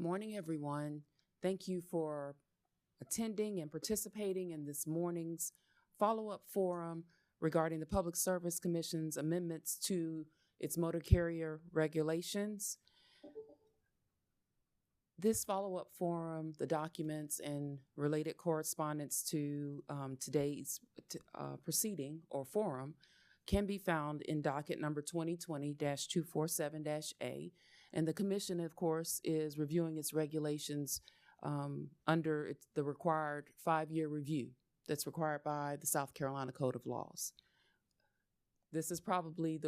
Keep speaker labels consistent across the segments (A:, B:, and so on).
A: morning, everyone. Thank you for attending and participating in this morning's follow-up forum regarding the Public Service Commission's amendments to its motor carrier regulations. This follow-up forum, the documents and related correspondence to today's proceeding or forum can be found in docket number 2020-247-A. And the commission, of course, is reviewing its regulations under the required 5-year review that's required by the South Carolina Code of Laws. This is probably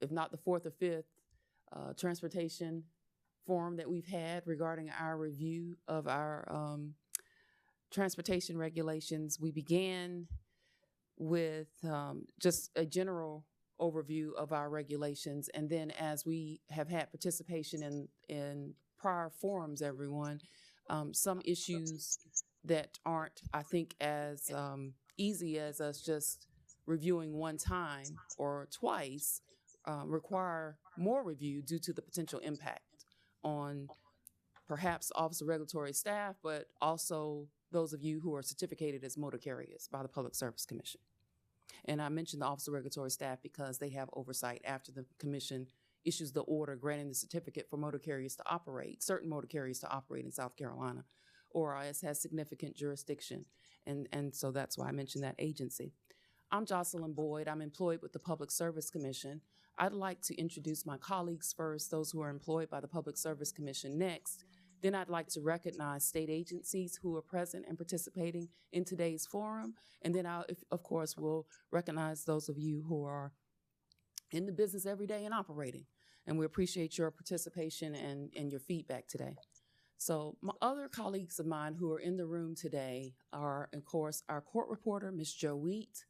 A: if not the fourth or fifth transportation forum that we've had regarding our review of our transportation regulations. We began with just a general overview of our regulations, and then as we have had participation in prior forums, everyone, some issues that aren't, I think, as easy as us just reviewing one time or twice require more review due to the potential impact on perhaps Office of Regulatory staff, but also those of you who are certificated as motor carriers by the Public Service Commission. And I mentioned the Office of Regulatory staff because they have oversight after the commission issues the order granting the certificate for motor carriers to operate, certain motor carriers to operate in South Carolina. ORIS has significant jurisdiction, and so that's why I mentioned that agency. I'm Jocelyn Boyd. I'm employed with the Public Service Commission. I'd like to introduce my colleagues first, those who are employed by the Public Service Commission next. Then I'd like to recognize state agencies who are present and participating in today's forum. And then of course, we'll recognize those of you who are in the business every day and operating. And we appreciate your participation and your feedback today. So my other colleagues of mine who are in the room today are, of course, our court reporter, Ms. Jo Wheat,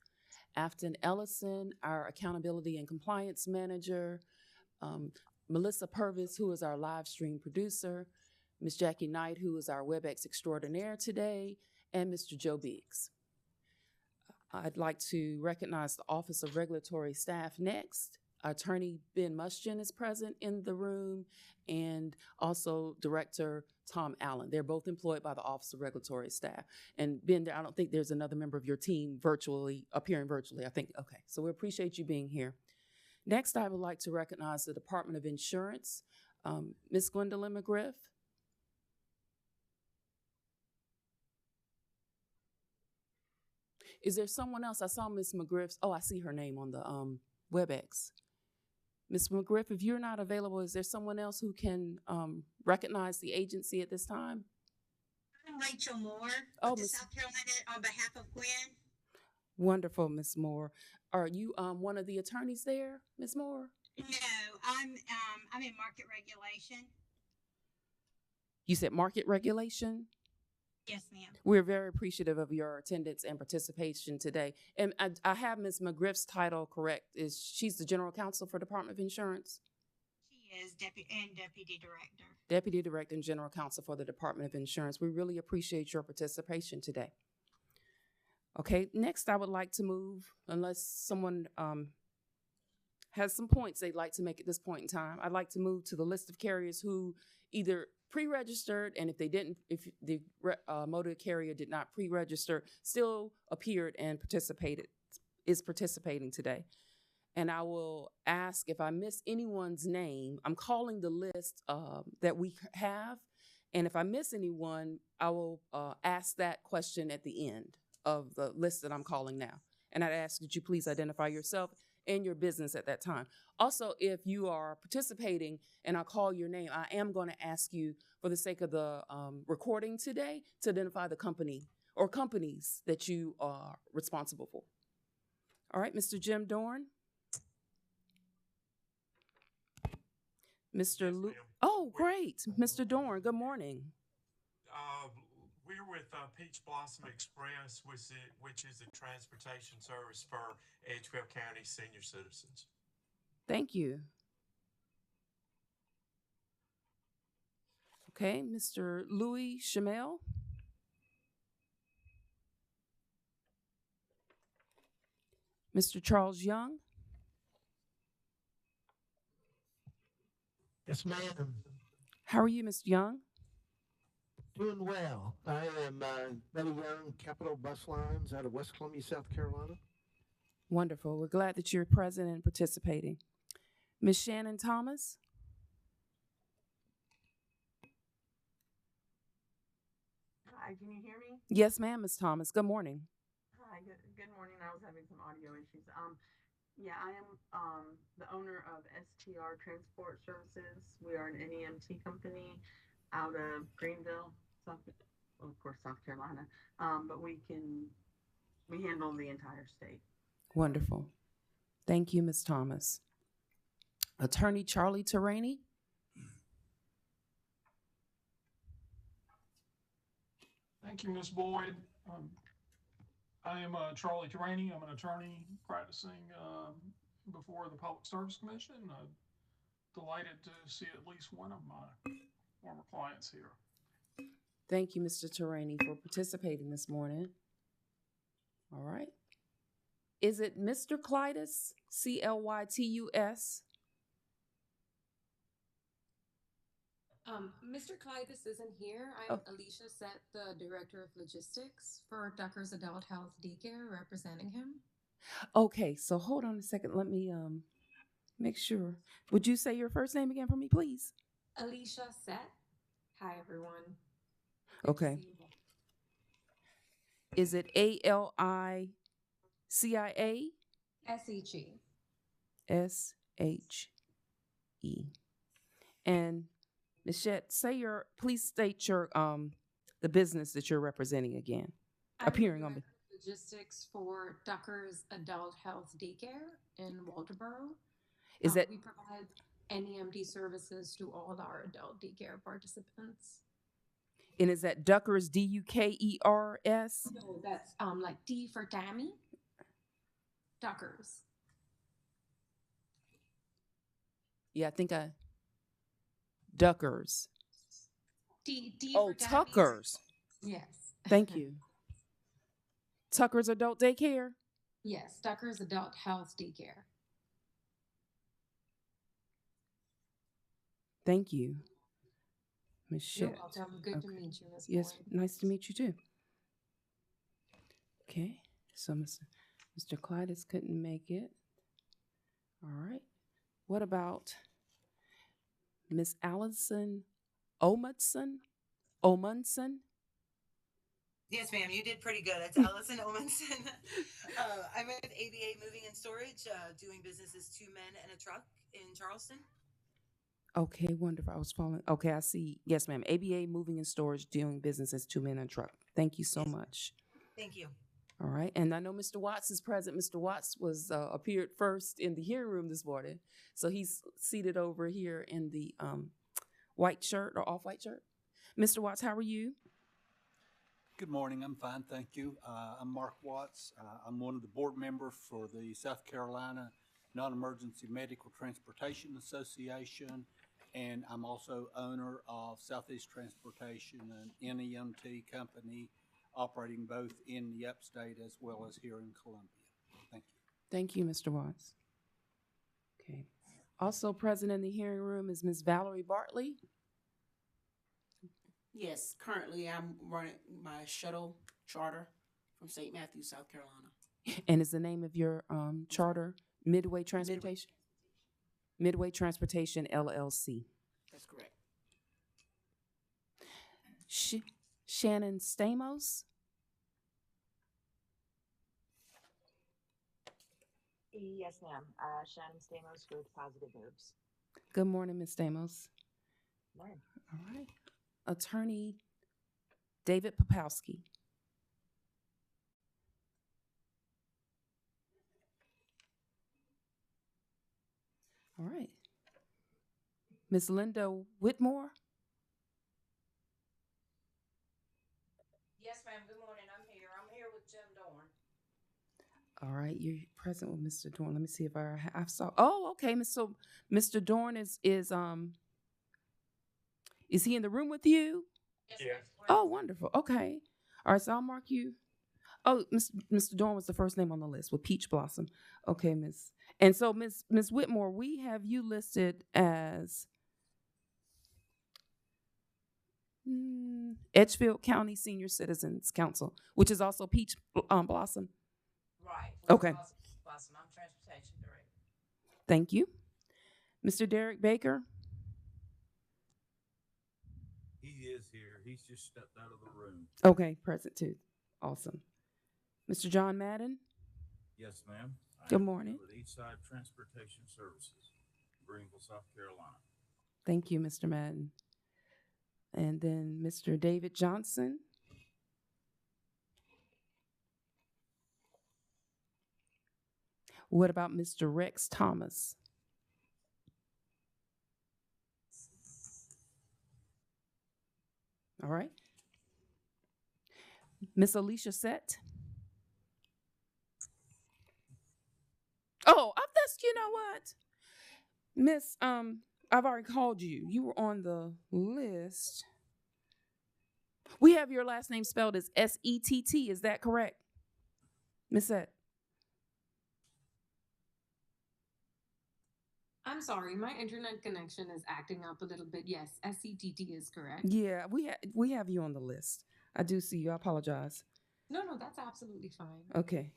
A: Afton Ellison, our accountability and compliance manager, Melissa Purvis, who is our live stream producer, Ms. Jackie Knight, who is our WebEx extraordinaire today, and Mr. Joe Biggs. I'd like to recognize the Office of Regulatory staff next. Attorney Ben Muschin is present in the room, and also Director Tom Allen. They're both employed by the Office of Regulatory staff. And Ben, I don't think there's another member of your team appearing virtually. I think, okay, so we appreciate you being here. Next, I would like to recognize the Department of Insurance, Ms. Gwendolyn McGriff. Is there someone else? I saw Ms. McGriff's, I see her name on the WebEx. Ms. McGriff, if you're not available, is there someone else who can recognize the agency at this time?
B: I'm Rachel Moore of South Carolina on behalf of Gwen.
A: Wonderful, Ms. Moore. Are you one of the attorneys there, Ms. Moore?
B: No, I'm in market regulation.
A: You said market regulation?
B: Yes, ma'am.
A: We're very appreciative of your attendance and participation today. And I have Ms. McGriff's title correct. She's the General Counsel for Department of Insurance?
B: She is Deputy Director.
A: Deputy Director and General Counsel for the Department of Insurance. We really appreciate your participation today. Okay, next I would like to move, unless someone has some points they'd like to make at this point in time, I'd like to move to the list of carriers who either pre-registered, and if the motor carrier did not pre-register, still appeared and is participating today. And I will ask if I miss anyone's name. I'm calling the list that we have, and if I miss anyone, I will ask that question at the end of the list that I'm calling now. And I'd ask that you please identify yourself and your business at that time. Also, if you are participating and I call your name, I am going to ask you, for the sake of the recording today, to identify the company or companies that you are responsible for. All right, Mr. Jim Dorn. Mr. Luke. Oh, great. Mr. Dorn, good morning.
C: We're with Peach Blossom Express, which is a transportation service for Edgefield County senior citizens.
A: Thank you. Okay, Mr. Louis Chamel. Mr. Charles Young.
D: Yes, ma'am.
A: How are you, Mr. Young?
D: Doing well. I am Buddy Young, Capital Bus Lines out of West Columbia, South Carolina.
A: Wonderful. We're glad that you're present and participating. Ms. Shannon Thomas?
E: Hi, can you hear me?
A: Yes, ma'am, Ms. Thomas. Good morning.
E: Hi, good morning. I was having some audio issues. Yeah, I am the owner of STR Transport Services. We are an NEMT company out of Greenville, of course, South Carolina. But we handle the entire state.
A: Wonderful. Thank you, Ms. Thomas. Attorney Charlie Terraney?
F: Thank you, Ms. Boyd. I am Charlie Terraney. I'm an attorney practicing before the Public Service Commission. Delighted to see at least one of my former clients here.
A: Thank you, Mr. Terraney, for participating this morning. All right. Is it Mr. Clytus, Clytus?
G: Mr. Clytus isn't here. I'm Alicia Sett, the Director of Logistics for Ducker's Adult Health Daycare, representing him.
A: Okay, so hold on a second. Let me make sure. Would you say your first name again for me, please?
G: Alicia Sett. Hi, everyone.
A: Okay. Is it ALICIA?
G: SEG.
A: SHE. And Ms. Shett, please state your the business that you're representing again. Appearing on
G: Logistics for Ducker's Adult Health Daycare in Walterboro.
A: Is that
G: we provide NEMT services to all our adult daycare participants.
A: And is that Ducker's DUKERS?
G: No, that's like D for Tammy. Ducker's.
A: Yeah, I think Ducker's.
G: D
A: oh,
G: for Tammy.
A: Tucker's.
G: Yes.
A: Thank you. Tucker's Adult Daycare?
G: Yes, Ducker's Adult Health Daycare.
A: Thank you, Ms. Shett.
G: You're welcome. Good to meet you, Ms.
A: Yes,
G: Boyd.
A: nice to meet you too. Okay, so Mr. Clytus couldn't make it. All right. What about Miss Allison Omundson?
H: Yes, ma'am. You did pretty good. It's Allison Omundson. I'm with ABA Moving and Storage, doing business as 2 men and a truck in Charleston.
A: Okay, wonderful. I was following. Okay, I see. Yes, ma'am. ABA Moving and Storage, doing business as 2 men and a truck. Thank you so much.
H: Thank you.
A: All right. And I know Mr. Watts is present. Mr. Watts was appeared first in the hearing room this morning. So he's seated over here in the white shirt or off-white shirt. Mr. Watts, how are you?
I: Good morning. I'm fine, thank you. I'm Mark Watts. I'm one of the board members for the South Carolina Non-Emergency Medical Transportation Association, and I'm also owner of Southeast Transportation, an NEMT company operating both in the upstate as well as here in Columbia. Thank you.
A: Thank you, Mr. Watts. Okay. Also present in the hearing room is Ms. Valerie Bartley.
J: Yes, currently I'm running my shuttle charter from St. Matthews, South Carolina.
A: And is the name of your charter Midway Transportation? Midway Transportation, LLC.
J: That's correct.
A: Shannon Stamos?
K: Yes, ma'am. Shannon Stamos with Positive Moves.
A: Good morning, Ms. Stamos.
K: Morning.
A: All right. Attorney David Popowski. All right. Ms. Linda Whitmore.
L: Yes, ma'am. Good morning. I'm here with Jim Dorn.
A: All right, you're present with Mr. Dorn. Let me see if I saw. Oh, okay. So Mr. Dorn is he in the room with you?
C: Yes.
A: Oh, wonderful. Okay. All right, so I'll mark you. Oh, Mr. Dorn was the first name on the list with Peach Blossom. Okay, Miss. And so Miss Whitmore, we have you listed as Edgefield County Senior Citizens Council, which is also Peach Blossom.
L: Right.
A: Okay.
L: Blossom. I'm transportation director.
A: Thank you. Mr. Derek Baker?
M: He is here. He's just stepped out of the room.
A: Okay, present too. Awesome. Mr. John Madden?
M: Yes, ma'am.
A: Good morning.
M: With Eastside Transportation Services, Greenville, South Carolina.
A: Thank you, Mr. Madden. And then Mr. David Johnson? What about Mr. Rex Thomas? All right. Miss Alicia Sett? Oh, that's, you know what? Miss, I've already called you. You were on the list. We have your last name spelled as S-E-T-T. Is that correct? Miss Sett?
G: I'm sorry, my internet connection is acting up a little bit. Yes, SCTT is correct.
A: Yeah, we have you on the list. I do see you. I apologize.
G: No, that's absolutely fine.
A: Okay.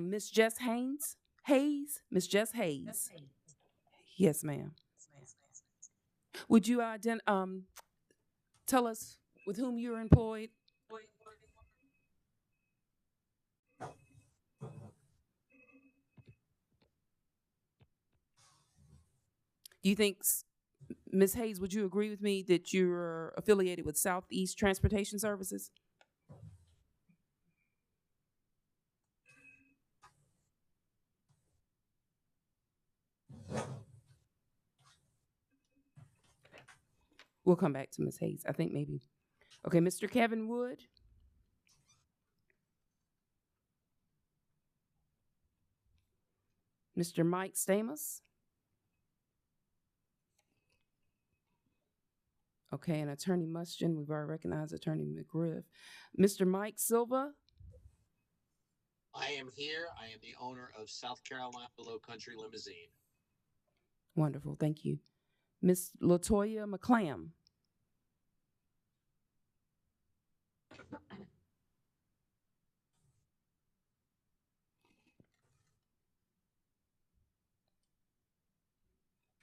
A: Miss Jess Haynes? Miss Jess Hayes. Yes, ma'am. Would you tell us with whom you're employed? Do you think, Ms. Hayes, would you agree with me that you're affiliated with Southeast Transportation Services? We'll come back to Ms. Hayes. I think maybe. Okay, Mr. Kevin Wood. Mr. Mike Stamos. Okay, and Attorney Mustian, we've already recognized Attorney McGriff. Mr. Mike Silva.
N: I am here. I am the owner of South Carolina Low Country Limousine.
A: Wonderful, thank you. Miss Latoya McClam.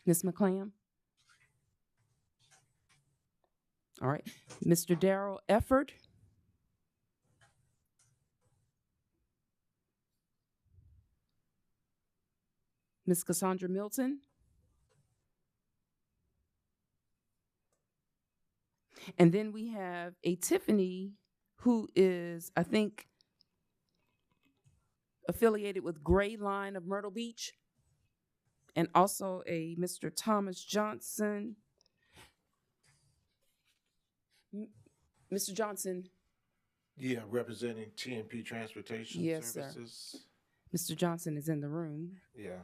A: Miss McClam. All right. Mr. Darrell Efford. Miss Cassandra Milton. And then we have a Tiffany who is, I think, affiliated with Gray Line of Myrtle Beach. And also a Mr. Thomas Johnson. Mr. Johnson.
D: Yeah, representing TNP Transportation Services.
A: Sir. Mr. Johnson is in the room.
D: Yeah,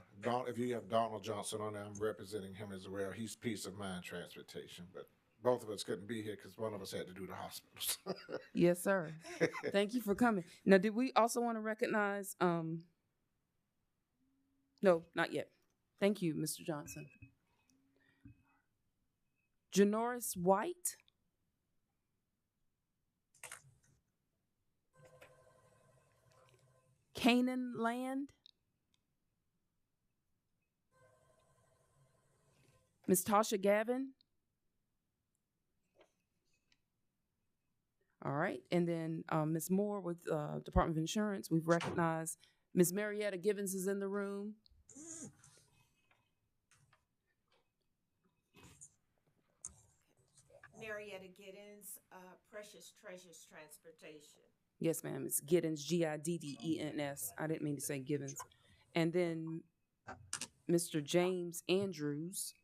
D: if you have Donald Johnson on there, I'm representing him as well. He's Peace of Mind Transportation, but both of us couldn't be here because one of us had to do the hospitals.
A: Yes, sir. Thank you for coming. Now, did we also want to recognize? No, not yet. Thank you, Mr. Johnson. Janoris White. Canaan Land. Miss Tasha Gavin. All right, and then Ms. Moore with Department of Insurance. We've recognized Ms. Marietta Givens is in the room.
L: Marietta Giddens, Precious Treasures Transportation.
A: Yes, ma'am. It's Giddens, Giddens. I didn't mean to say Givens. And then Mr. James Andrews.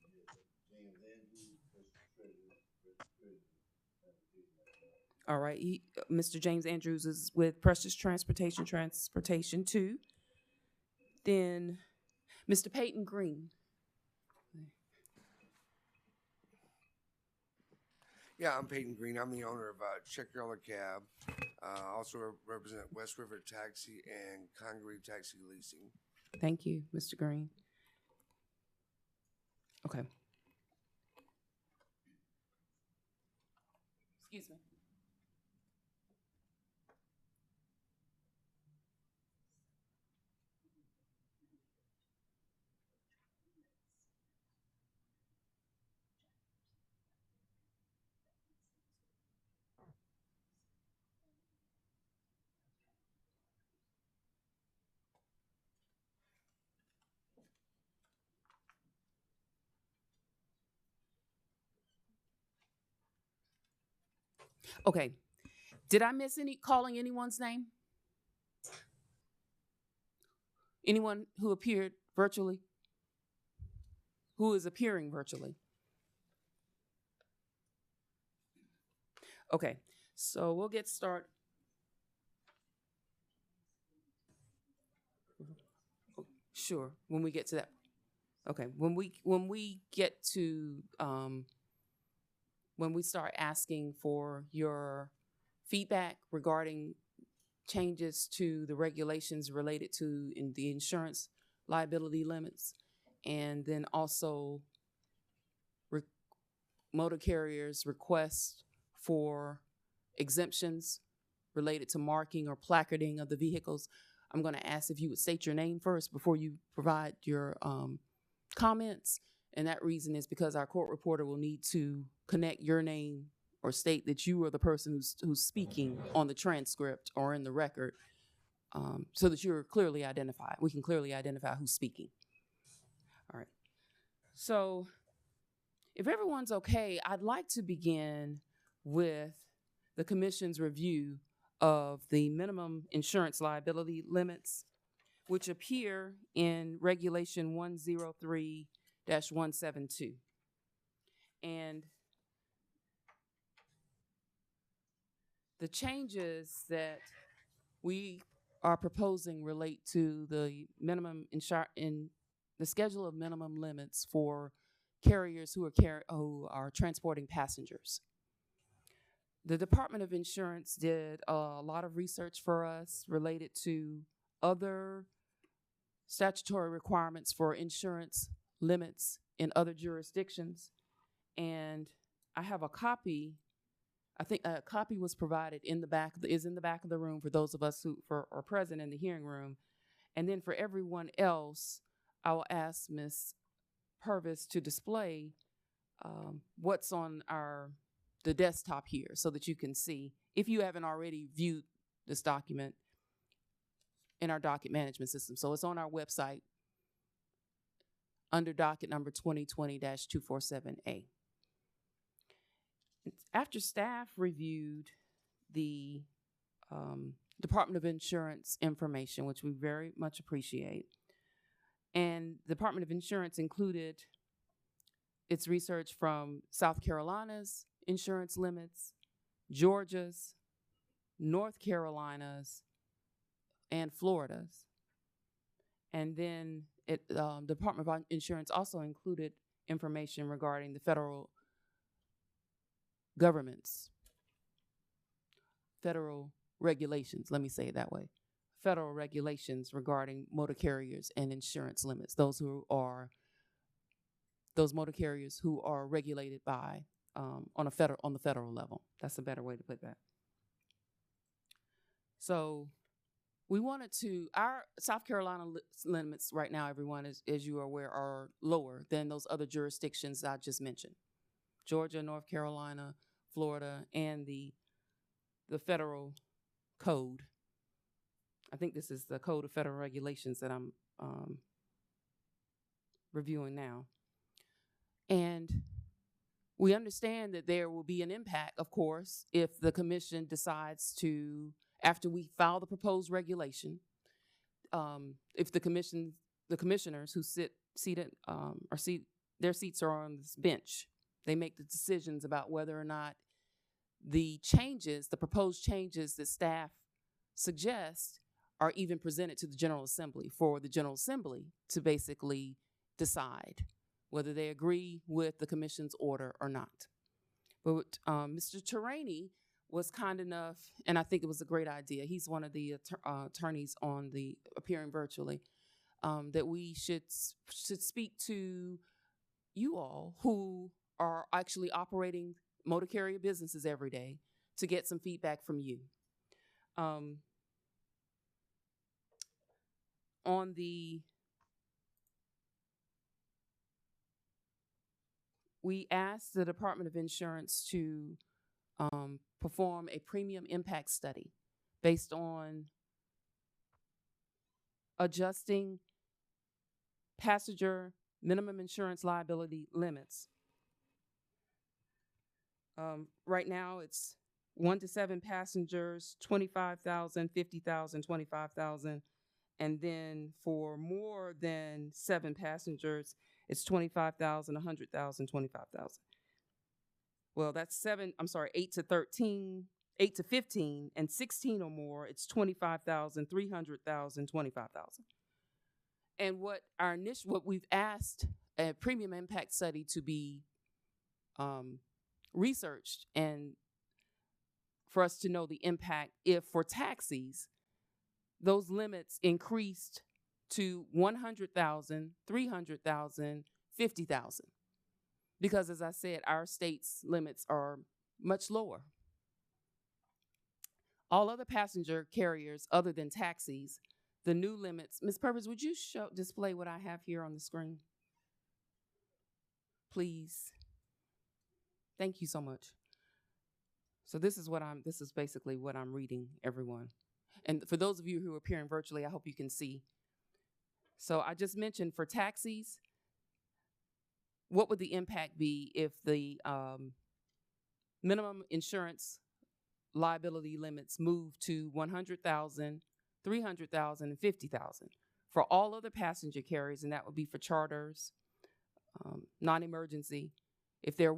A: All right. Mr. James Andrews is with Precious Transportation 2. Then Mr. Peyton Green.
O: Yeah, I'm Peyton Green. I'm the owner of Check Your Other Cab. Also represent West River Taxi and Congaree Taxi Leasing.
A: Thank you, Mr. Green. Okay. Excuse me. Okay. Did I miss calling anyone's name? Anyone who appeared virtually? Who is appearing virtually? Okay, so we'll get started. Sure, when we get to that. Okay, when we get to when we start asking for your feedback regarding changes to the regulations related to the insurance liability limits, and then also motor carriers' requests for exemptions related to marking or placarding of the vehicles, I'm going to ask if you would state your name first before you provide your comments. And that reason is because our court reporter will need to connect your name or state that you are the person who's speaking on the transcript or in the record, so that you're clearly identified. We can clearly identify who's speaking. All right. So if everyone's okay, I'd like to begin with the Commission's review of the minimum insurance liability limits, which appear in Regulation 103-172. And the changes that we are proposing relate to the minimum in the schedule of minimum limits for carriers who are transporting passengers. The Department of Insurance did a lot of research for us related to other statutory requirements for insurance limits in other jurisdictions. And I have a copy. I think a copy was provided in the back, is in the back of the room for those of us who are present in the hearing room. And then for everyone else, I will ask Ms. Purvis to display what's on the desktop here so that you can see, if you haven't already viewed this document in our docket management system. So it's on our website under docket number 2020-247A. After staff reviewed the Department of Insurance information, which we very much appreciate, and the Department of Insurance included its research from South Carolina's insurance limits, Georgia's, North Carolina's, and Florida's. And then the Department of Insurance also included information regarding the federal government's federal regulations, let me say it that way, federal regulations regarding motor carriers and insurance limits, those motor carriers who are regulated by on the federal level. That's a better way to put that. So we wanted to, our South Carolina limits right now, everyone, as you are aware, are lower than those other jurisdictions I just mentioned. Georgia, North Carolina, Florida, and the federal code. I think this is the Code of Federal Regulations that I'm reviewing now. And we understand that there will be an impact, of course, if the commission decides to, after we file the proposed regulation, if the commissioners who their seats are on this bench, they make the decisions about whether or not the proposed changes that staff suggests are even presented to the General Assembly for the General Assembly to basically decide whether they agree with the commission's order or not. But Mr. Turaney was kind enough, and I think it was a great idea. He's one of the attorneys on the appearing virtually, that we should speak to you all who are actually operating motor carrier businesses every day to get some feedback from you. We asked the Department of Insurance to perform a premium impact study based on adjusting passenger minimum insurance liability limits. Right now, it's 1 to 7 passengers, 25,000, 50,000, 25,000. And then for more than 7 passengers, it's 25,000, 100,000, 25,000. Well, that's 8 to 13, 8 to 15, and 16 or more, it's 25,000, 300,000, 25,000. And what we've asked a premium impact study to be researched and for us to know the impact if for taxis, those limits increased to 100,000, 300,000, 50,000. Because as I said, our state's limits are much lower. All other passenger carriers other than taxis, the new limits, Ms. Purvis, would you display what I have here on the screen? Please. Thank you so much. So this is basically what I'm reading, everyone. And for those of you who are appearing virtually, I hope you can see. So I just mentioned for taxis, what would the impact be if the minimum insurance liability limits move to 100,000, 300,000, and 50,000 for all other passenger carriers, and that would be for charters, non-emergency. If they're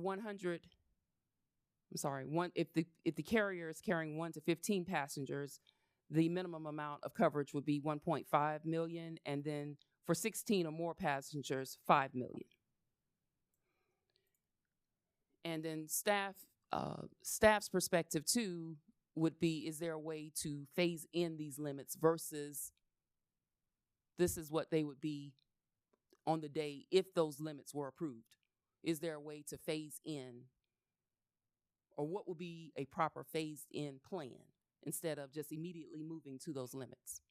A: if the carrier is carrying 1 to 15 passengers, the minimum amount of coverage would be 1.5 million, and then for 16 or more passengers, 5 million. And then staff's perspective too would be, is there a way to phase in these limits versus this is what they would be on the day if those limits were approved? Is there a way to phase in, or what would be a proper phased in plan instead of just immediately moving to those limits?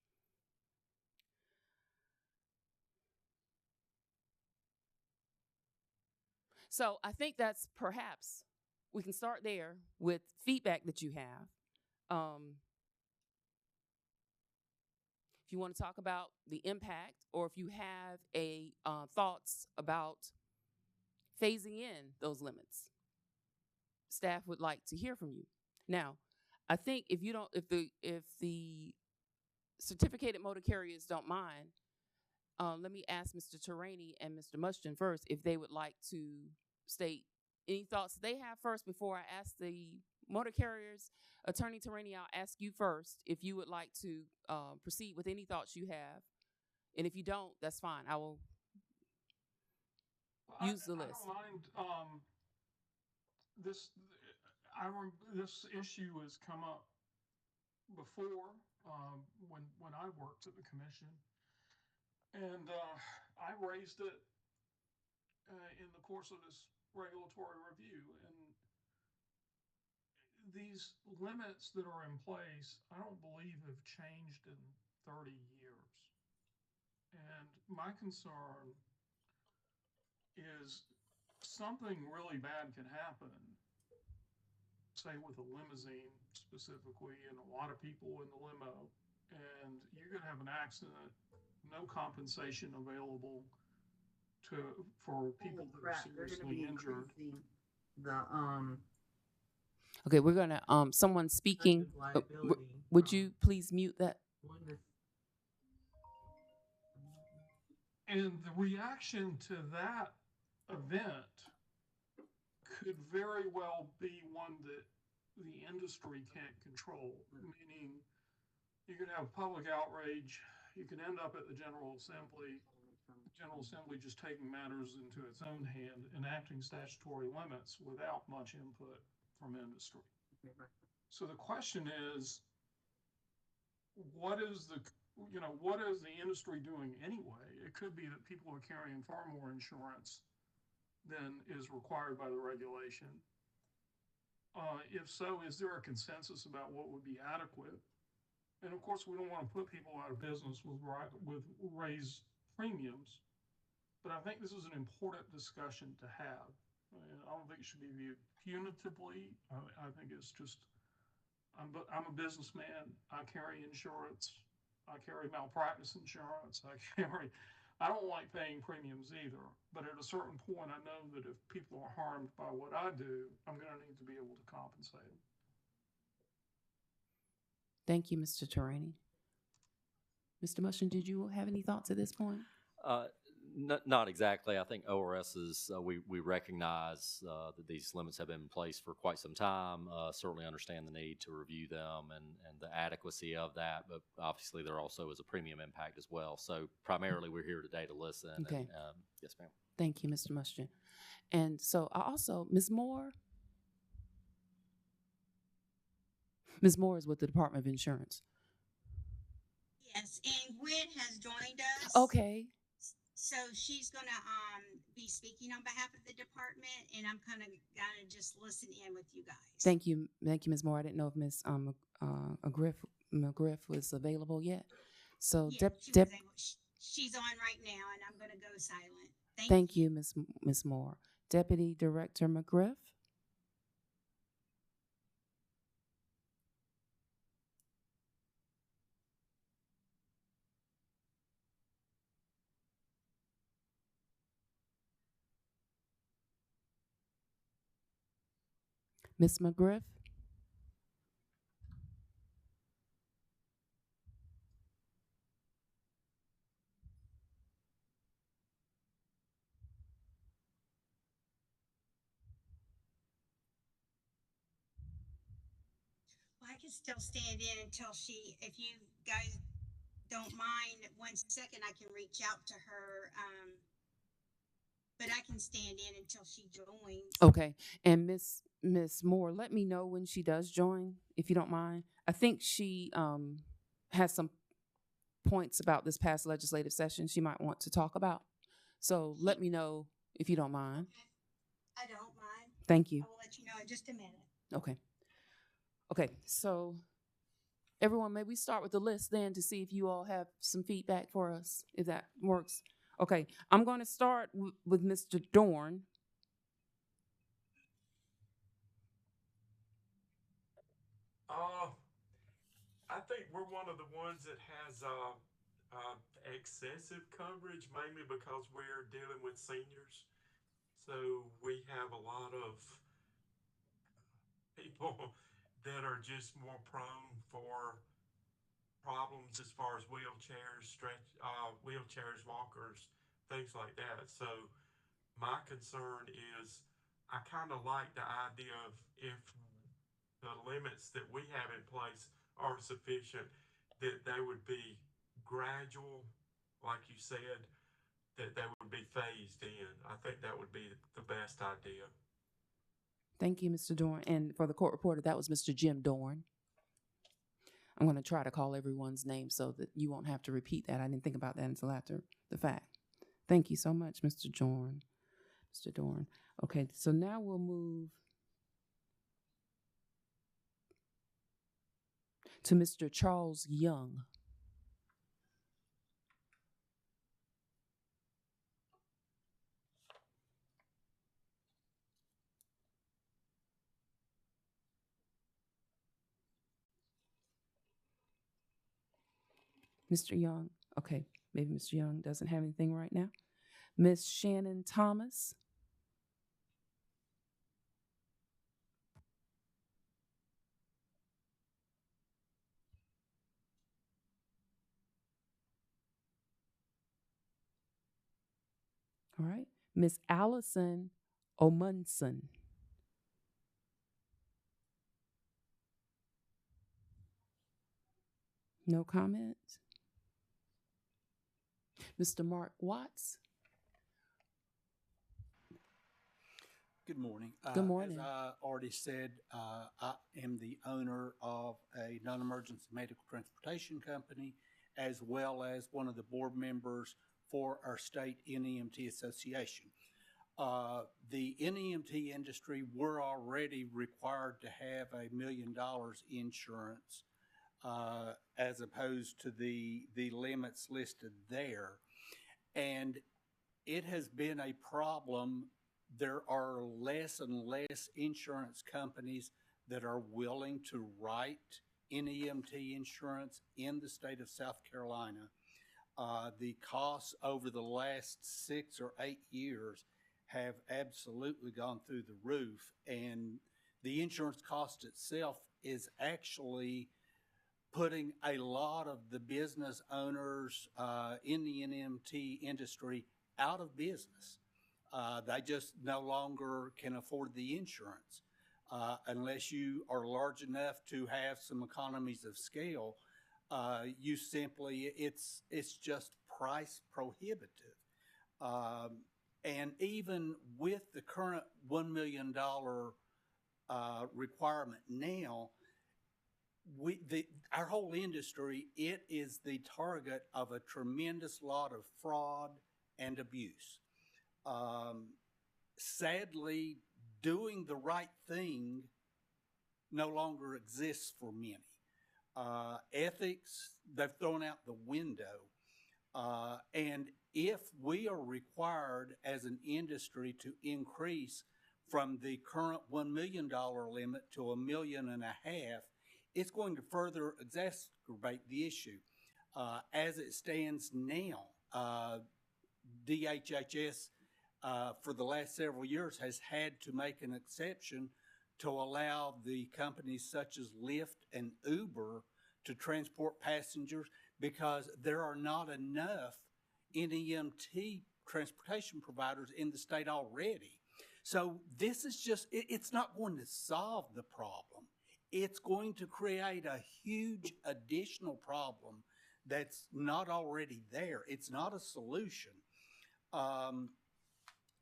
A: So I think that's perhaps, we can start there with feedback that you have. If you want to talk about the impact, or if you have thoughts about phasing in those limits, staff would like to hear from you. Now, I think if the certificated motor carriers don't mind, let me ask Mr. Turaney and Mr. Mushton first if they would like to state any thoughts they have first before I ask the motor carriers. Attorney Turaney, I'll ask you first if you would like to proceed with any thoughts you have. And if you don't, that's fine. I will use the list.
F: I don't mind. This issue has come up before when I worked at the commission, and I raised it in the course of this regulatory review. And these limits that are in place, I don't believe have changed in 30 years. And my concern is something really bad can happen, say with a limousine specifically, and a lot of people in the limo, and you're going to have an accident, no compensation available for people that are seriously injured.
A: Okay, we're gonna someone speaking. Would you please mute that?
F: And the reaction to that event could very well be one that the industry can't control, meaning you could have public outrage, you could end up at the General Assembly just taking matters into its own hand, enacting statutory limits without much input from industry. So the question is, what is the industry doing anyway? It could be that people are carrying far more insurance than is required by the regulation. If so, is there a consensus about what would be adequate? And of course, we don't want to put people out of business with raised premiums, but I think this is an important discussion to have. And I don't think it should be viewed punitively. I think it's just, I'm a businessman. I carry insurance. I carry malpractice insurance. I don't like paying premiums either. But at a certain point, I know that if people are harmed by what I do, I'm going to need to be able to compensate them.
A: Thank you, Mr. Tarani. Mr. Mushin, did you have any thoughts at this point?
P: Not exactly. I think ORS's, we recognize that these limits have been in place for quite some time. Certainly understand the need to review them and the adequacy of that, but obviously there also is a premium impact as well. So primarily we're here today to listen.
A: Okay.
P: And, yes, ma'am.
A: Thank you, Mr. Mushin. And so I also, Ms. Moore is with the Department of Insurance.
B: Yes, and Gwen has joined us.
A: Okay.
B: So she's gonna be speaking on behalf of the department, and I'm gonna just listen in with you guys.
A: Thank you, Ms. Moore. I didn't know if Ms. McGriff was available yet. So
B: Yeah, she's on right now, and I'm gonna go silent.
A: Thank you, Ms. Moore. Deputy Director McGriff. Ms. McGriff?
B: Well, I can still stand in until if you guys don't mind, 1 second, I can reach out to her. But I can stand in until she joins.
A: Okay. And Miss Moore, let me know when she does join, if you don't mind. I think she has some points about this past legislative session she might want to talk about. So let me know if you don't mind.
B: I don't mind.
A: Thank you.
B: I will let you know in just a minute.
A: Okay. Okay. So everyone, may we start with the list then to see if you all have some feedback for us, if that works. Okay, I'm going to start with Mr. Dorn.
C: I think we're one of the ones that has excessive coverage, mainly because we're dealing with seniors. So we have a lot of people that are just more prone for problems as far as wheelchairs, walkers, things like that. So my concern is I kind of like the idea of if the limits that we have in place are sufficient, that they would be gradual, like you said, that they would be phased in. I think that would be the best idea.
A: Thank you, Mr. Dorn. And for the court reporter, that was Mr. Jim Dorn. I'm going to try to call everyone's name so that you won't have to repeat that. I didn't think about that until after the fact. Thank you so much, Mr. Dorn. Mr. Dorn. Okay, so now we'll move to Mr. Charles Young. Mr. Young, okay, maybe Mr. Young doesn't have anything right now. Miss Shannon Thomas. All right, Miss Allison Omunson. No comment. Mr. Mark Watts.
I: Good morning.
A: Good morning.
I: As I already said, I am the owner of a non-emergency medical transportation company, as well as one of the board members for our state NEMT association. The NEMT industry, we're already required to have $1 million insurance as opposed to the limits listed there. And it has been a problem. There are less and less insurance companies that are willing to write NEMT insurance in the state of South Carolina. The costs over the last 6 or 8 years have absolutely gone through the roof, and the insurance cost itself is actually putting a lot of the business owners in the NMT industry out of business. They just no longer can afford the insurance unless you are large enough to have some economies of scale. You simply, it's just price prohibitive. And even with the current $1 million requirement now, our whole industry, it is the target of a tremendous lot of fraud and abuse. Sadly, doing the right thing no longer exists for many. Ethics, they've thrown out the window. And if we are required as an industry to increase from the current $1 million limit to $1.5 million, it's going to further exacerbate the issue. As it stands now, DHHS for the last several years has had to make an exception to allow the companies such as Lyft and Uber to transport passengers because there are not enough NEMT transportation providers in the state already. So this is just, it's not going to solve the problem. It's going to create a huge additional problem that's not already there. It's not a solution.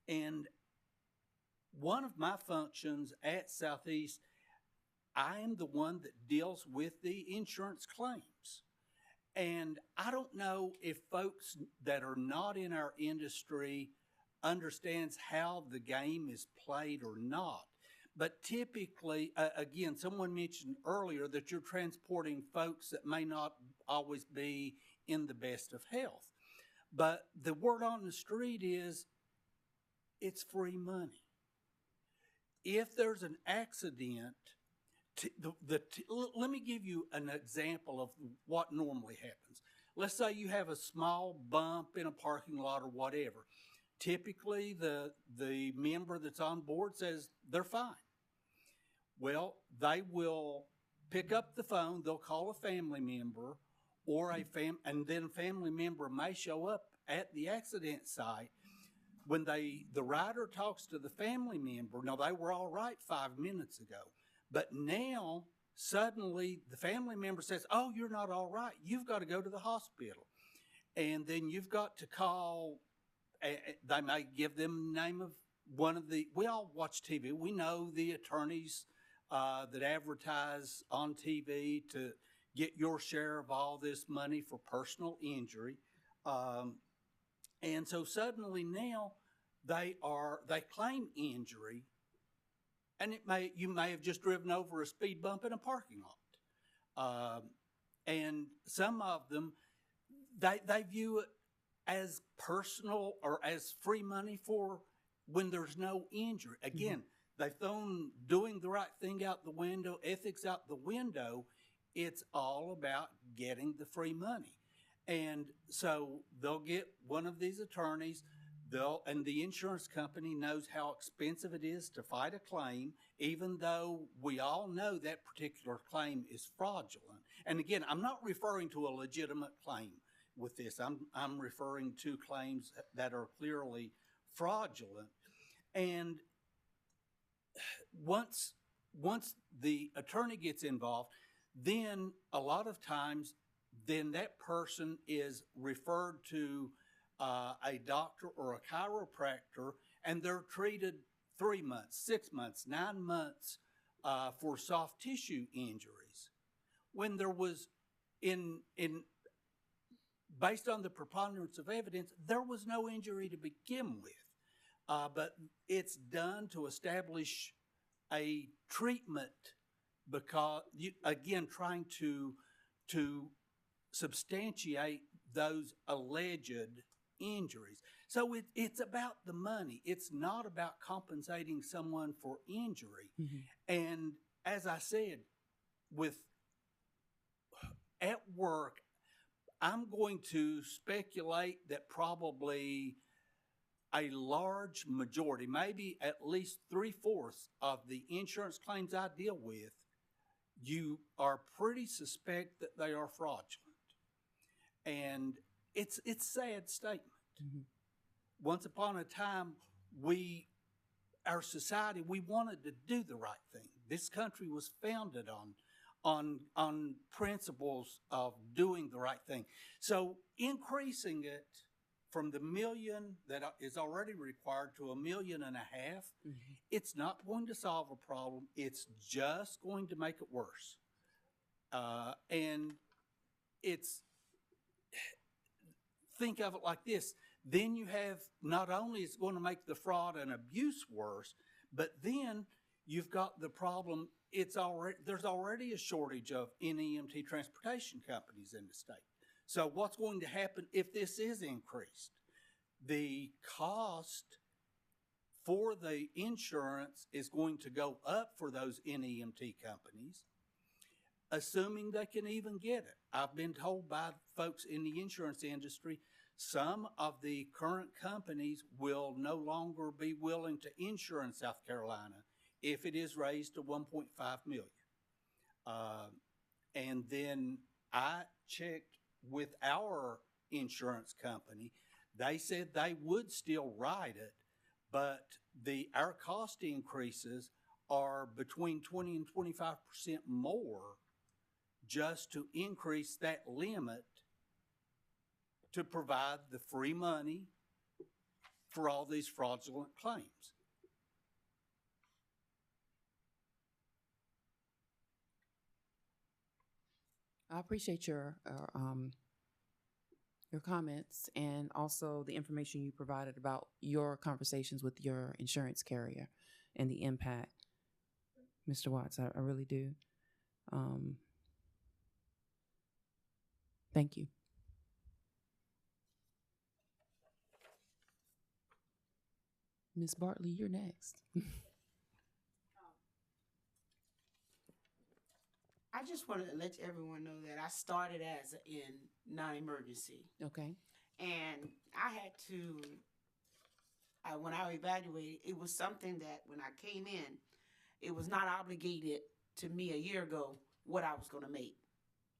I: And one of my functions at Southeast, I am the one that deals with the insurance claims. And I don't know if folks that are not in our industry understands how the game is played or not. But typically, again, someone mentioned earlier that you're transporting folks that may not always be in the best of health. But the word on the street is it's free money. If there's an accident, let me give you an example of what normally happens. Let's say you have a small bump in a parking lot or whatever. Typically, the member that's on board says they're fine. Well, they will pick up the phone, they'll call a family member, or and then a family member may show up at the accident site. When the rider talks to the family member, now they were all right 5 minutes ago, but now suddenly the family member says, oh, you're not all right. You've got to go to the hospital. And then you've got to call, they may give them the name of one of we all watch TV. We know the attorneys that advertise on TV to get your share of all this money for personal injury. And so suddenly now they claim injury, and you may have just driven over a speed bump in a parking lot. And some of them, they view it as personal or as free money for when there's no injury. Again, they've thrown doing the right thing out the window, ethics out the window. It's all about getting the free money. And so they'll get one of these attorneys, and the insurance company knows how expensive it is to fight a claim, even though we all know that particular claim is fraudulent. And again, I'm not referring to a legitimate claim with this. I'm referring to claims that are clearly fraudulent. And once the attorney gets involved, then a lot of times, then that person is referred to a doctor or a chiropractor, and they're treated 3 months, 6 months, 9 months for soft tissue injuries. When there was, based on the preponderance of evidence, there was no injury to begin with. but it's done to establish a treatment because again, trying to substantiate those alleged injuries. So it's about the money. It's not about compensating someone for injury. And as I said, at work, I'm going to speculate that probably a large majority, maybe at least 3/4 of the insurance claims I deal with, you are pretty suspect that they are fraudulent. And it's a sad statement. Once upon a time, our society, we wanted to do the right thing. This country was founded on principles of doing the right thing. So increasing it from the $1 million that is already required to $1.5 million, it's not going to solve a problem. It's just going to make it worse. And think of it like this. Then you have, not only is it going to make the fraud and abuse worse, but then you've got the problem, there's already a shortage of NEMT transportation companies in the state. So what's going to happen if this is increased? The cost for the insurance is going to go up for those NEMT companies, assuming they can even get it. I've been told by folks in the insurance industry, some of the current companies will no longer be willing to insure in South Carolina if it is raised to $1.5 million. And then I checked with our insurance company. They said they would still write it, but our cost increases are between 20 and 25% more just to increase that limit to provide the free money for all these fraudulent claims.
A: I appreciate your comments and also the information you provided about your conversations with your insurance carrier and the impact, Mr. Watts. I really do. Thank you. Ms. Bartley, you're next.
J: I just want to let everyone know that I started in non-emergency.
A: Okay.
J: And I had to, when I evaluated, it was something that when I came in, it was not obligated to me a year ago what I was going to make,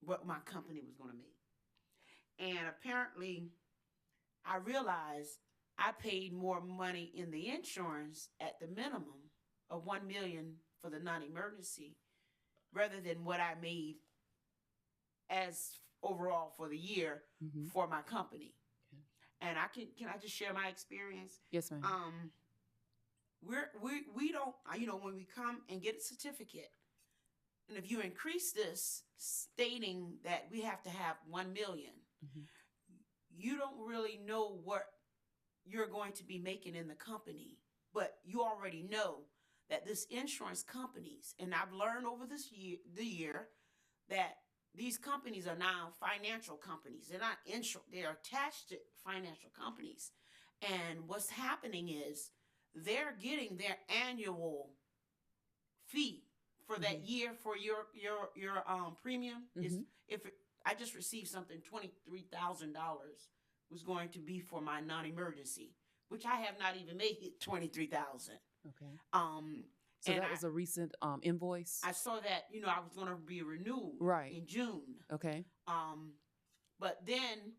J: what my company was going to make. And apparently, I realized I paid more money in the insurance at the minimum of $1 million for the non-emergency rather than what I made as overall for the year for my company. Okay. And can I just share my experience?
A: Yes, ma'am.
J: We don't, when we come and get a certificate, and if you increase this stating that we have to have 1 million, you don't really know what you're going to be making in the company, but you already know that this insurance companies, and I've learned over the year that these companies are now financial companies. They're not they're attached to financial companies. And what's happening is they're getting their annual fee for that year for your premium. I just received something, $23,000 was going to be for my non-emergency, which I have not even made it $23,000.
A: Okay. So that was a recent invoice?
J: I saw that, I was going to be renewed in June.
A: Okay.
J: But then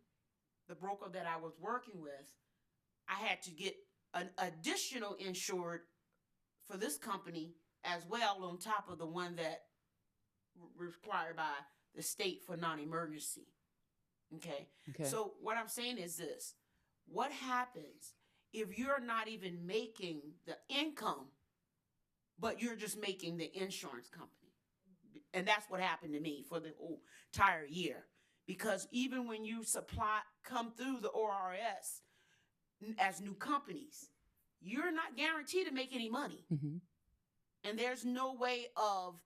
J: the broker that I was working with, I had to get an additional insured for this company as well on top of the one that required by the state for non-emergency. Okay. So what I'm saying is this: what happens if you're not even making the income, but you're just making the insurance company? And that's what happened to me for the whole entire year. Because even when you come through the ORS as new companies, you're not guaranteed to make any money.
A: Mm-hmm.
J: And there's no way of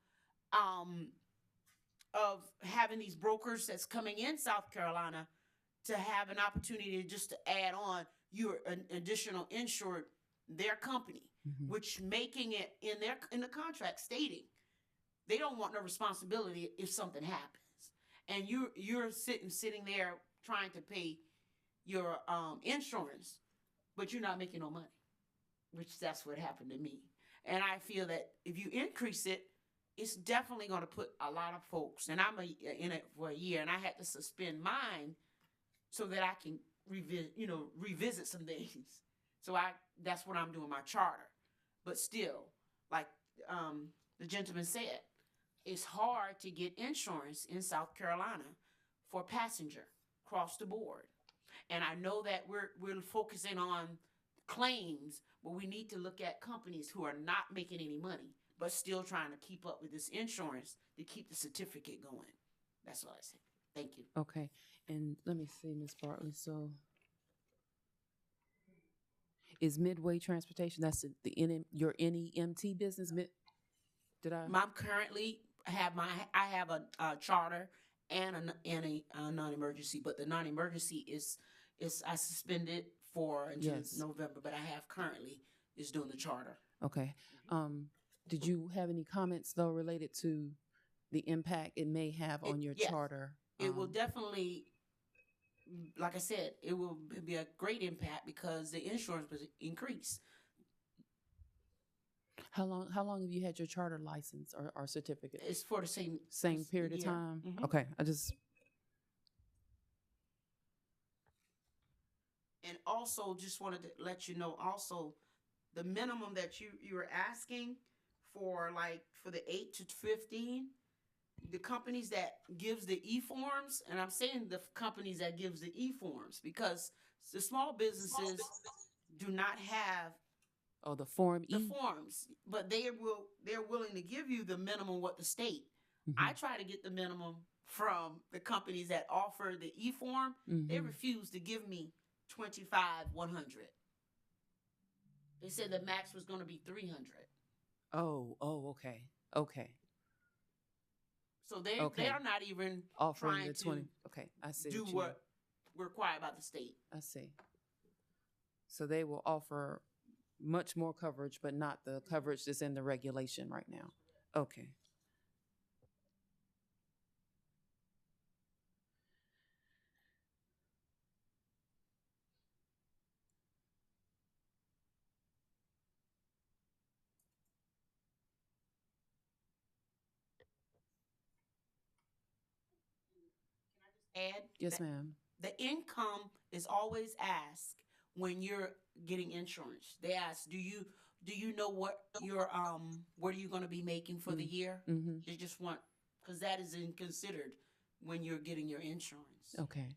J: having these brokers that's coming in South Carolina to have an opportunity just to add on your an additional insured their company,
A: Mm-hmm.
J: which making it in the contract stating they don't want no responsibility if something happens, and you're sitting there trying to pay your insurance, but you're not making no money, which that's what happened to me. And I feel that if you increase it, it's definitely going to put a lot of folks, and I'm in it for a year, and I had to suspend mine so that I can revisit some things. So that's what I'm doing, my charter. But still, like the gentleman said, it's hard to get insurance in South Carolina for passenger across the board. And I know that we're focusing on claims, but we need to look at companies who are not making any money, but still trying to keep up with this insurance to keep the certificate going. That's all I say. Thank you.
A: Okay. And let me see, Ms. Bartley. So is Midway Transportation, that's your NEMT business? Did I?
J: I'm currently I have a charter and a non-emergency, but the non-emergency is I suspended for until November, but I have currently is doing the charter.
A: Okay. Did you have any comments though related to the impact it may have on your charter?
J: It will definitely, like I said, it will be a great impact because the insurance was increased.
A: How long have you had your charter license or certificate?
J: It's for the
A: same period of time.
J: Mm-hmm.
A: Okay,
J: And also just wanted to let you know also the minimum that you were asking for, like for the 8 to 15, the companies that gives the e-forms, and I'm saying the companies that gives the e-forms because the small businesses do not have
A: the Form E.
J: The forms, but they're willing to give you the minimum what the state.
A: Mm-hmm.
J: I try to get the minimum from the companies that offer the e-form.
A: Mm-hmm.
J: They refuse to give me 25,100. They said the max was going to be 300.
A: Oh, okay.
J: So they are not even
A: offering
J: trying
A: the 20. Okay, I see.
J: Do what required by the state.
A: I see. So they will offer much more coverage, but not the coverage that's in the regulation right now. Okay.
J: Add?
A: Yes, ma'am.
J: The income is always asked when you're getting insurance. They ask, do you know what are you going to be making for the year?
A: Mm-hmm.
J: They just want, because that is considered when you're getting your insurance.
A: Okay.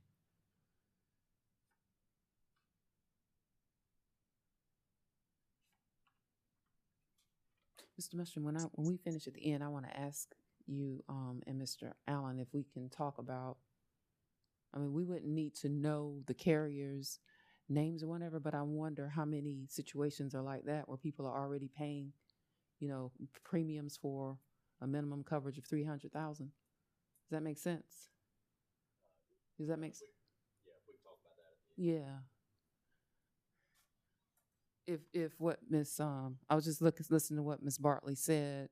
A: Mr. Mushroom, when we finish at the end, I want to ask you and Mr. Allen if we can talk about, we wouldn't need to know the carriers' names or whatever, but I wonder how many situations are like that where people are already paying, premiums for a minimum coverage of $300,000. Does that make sense? Does that make sense?
P: Yeah, we can talk about that.
A: Yeah. If what Miss I was just listening to what Miss Bartley said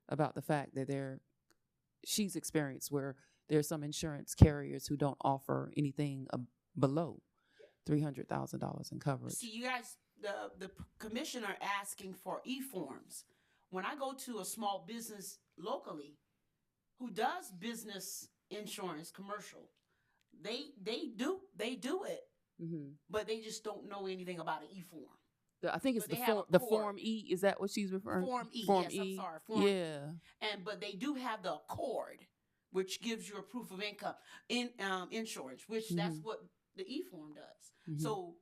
A: about the fact that she's experienced where there's some insurance carriers who don't offer anything below $300,000 in coverage.
J: See, you guys, the commissioner asking for e-forms. When I go to a small business locally who does business insurance commercial, they do it,
A: mm-hmm.
J: but they just don't know anything about an e-form.
A: I think it's the Form E. Is that what she's referring to?
J: Form E.
A: Form
J: yes,
A: E.
J: I'm sorry. Form
A: Yeah.
J: But they do have the Accord, which gives you a proof of income in insurance, which
A: mm-hmm.
J: that's what the e-form does.
A: Mm-hmm.
J: So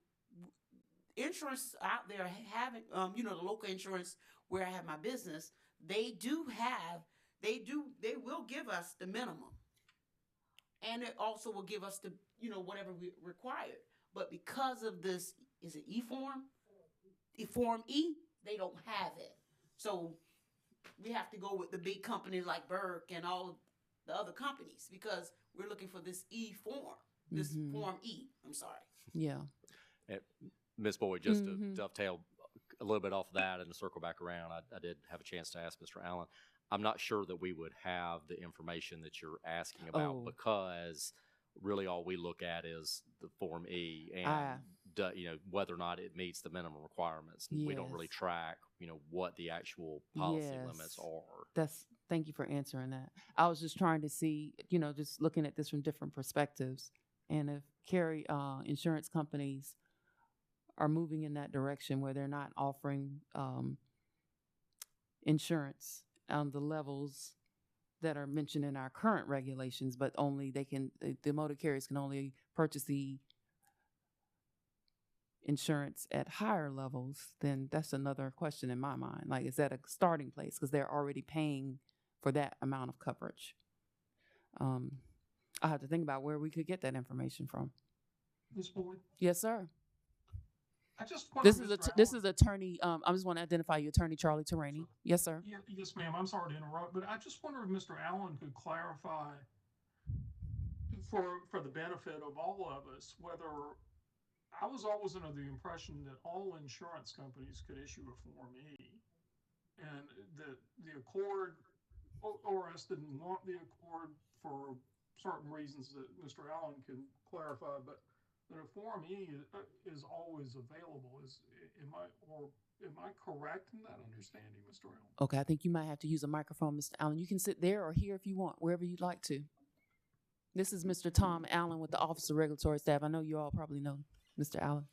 J: insurance out there having, the local insurance where I have my business, they will give us the minimum. And it also will give us the, whatever we required. But because of this, is it e-form? the Form E, they don't have it. So we have to go with the big companies like Burke and all the other companies because we're looking for this E form, this Form E. I'm sorry.
A: Yeah.
P: Ms. Boyd, just to dovetail a little bit off of that and to circle back around, I did have a chance to ask Mr. Allen. I'm not sure that we would have the information that you're asking about because really all we look at is the Form E and whether or not it meets the minimum requirements. We don't really track what the actual policy limits are.
A: Thank you for answering that. I was just trying to see, just looking at this from different perspectives, and if carry insurance companies are moving in that direction where they're not offering insurance on the levels that are mentioned in our current regulations, but only the motor carriers can only purchase the insurance at higher levels, then that's another question in my mind. Like, is that a starting place? Because they're already paying for that amount of coverage. I have to think about where we could get that information from.
F: Ms. Boyd?
A: Yes, sir.
F: I just wonder,
A: This is attorney. I just want to identify you, Attorney Charlie Terani. Yes, sir.
F: Yes, ma'am. I'm sorry to interrupt, but I just wonder if Mr. Allen could clarify for the benefit of all of us whether I was always under the impression that all insurance companies could issue a Form E, and that the Accord ORS didn't want the Accord for certain reasons that Mr. Allen can clarify, but that a Form E is always available. Am I correct in that understanding, Mr. Allen?
A: Okay, I think you might have to use a microphone, Mr. Allen. You can sit there or here if you want, wherever you'd like to. This is Mr. Tom Allen with the Office of Regulatory Staff. I know you all probably know Mr. Allen.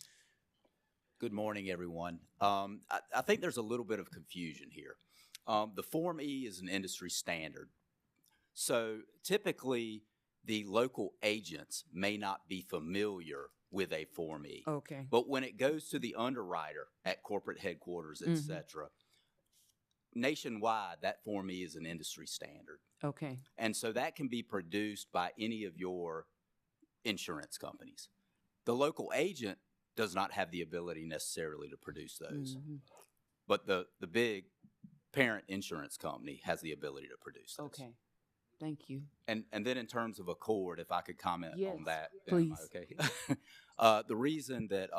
Q: Good morning, everyone. I think there's a little bit of confusion here. The Form E is an industry standard. So typically, the local agents may not be familiar with a Form E.
A: Okay.
Q: But when it goes to the underwriter at corporate headquarters, et cetera, nationwide, that Form E is an industry standard.
A: Okay.
Q: And so that can be produced by any of your insurance companies. The local agent does not have the ability necessarily to produce those. But the big parent insurance company has the ability to produce those.
A: Okay. Thank you.
Q: And then in terms of Accord, if I could comment on that.
A: Please.
Q: Okay. The reason that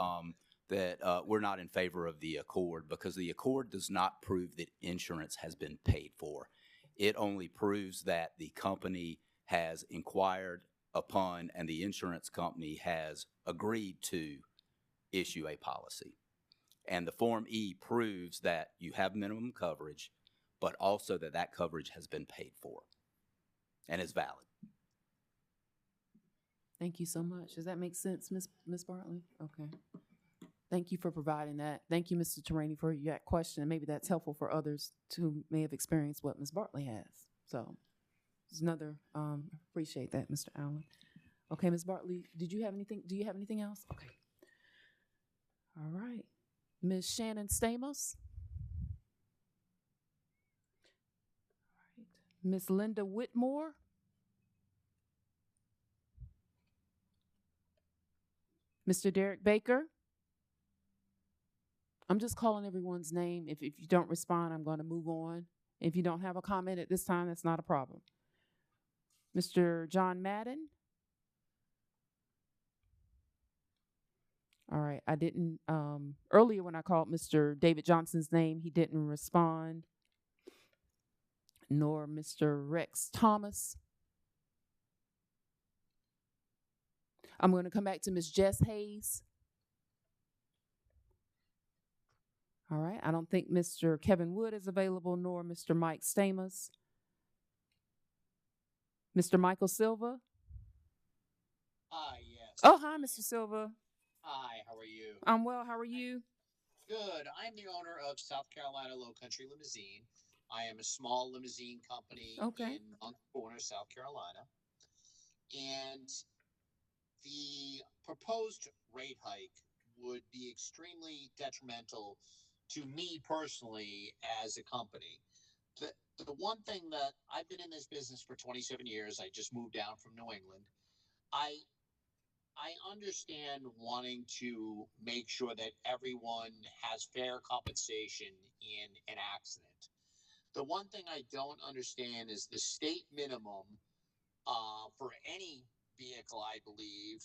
Q: we're not in favor of the Accord, because the Accord does not prove that insurance has been paid for. It only proves that the company has inquired upon and the insurance company has agreed to issue a policy. And the Form E proves that you have minimum coverage, but also that that coverage has been paid for and is valid.
A: Thank you so much. Does that make sense, Ms. Bartley? Okay. Thank you for providing that. Thank you, Mr. Terani, for your question. Maybe that's helpful for others who may have experienced what Ms. Bartley has. So it's another, appreciate that, Mr. Allen. Okay, Ms. Bartley, do you have anything else? Okay. All right. Ms. Shannon Stamos. All right. Ms. Linda Whitmore. Mr. Derek Baker. I'm just calling everyone's name. If you don't respond, I'm going to move on. If you don't have a comment at this time, that's not a problem. Mr. John Madden. All right. I didn't, earlier when I called Mr. David Johnson's name, he didn't respond, nor Mr. Rex Thomas. I'm going to come back to Ms. Jess Hayes. All right. I don't think Mr. Kevin Wood is available, nor Mr. Mike Stamos. Mr. Michael Silva.
N: Hi, yes.
A: Oh, hi, Mr. Silva.
N: Hi, how are you?
A: I'm well. How are you?
N: Good. I'm the owner of South Carolina Low Country Limousine. I am a small limousine company in Moncks Corner, South Carolina. And the proposed rate hike would be extremely detrimental to me personally as a company. The one thing that I've been in this business for 27 years, I just moved down from New England. I I understand wanting to make sure that everyone has fair compensation in an accident. The one thing I don't understand is the state minimum for any vehicle, I believe,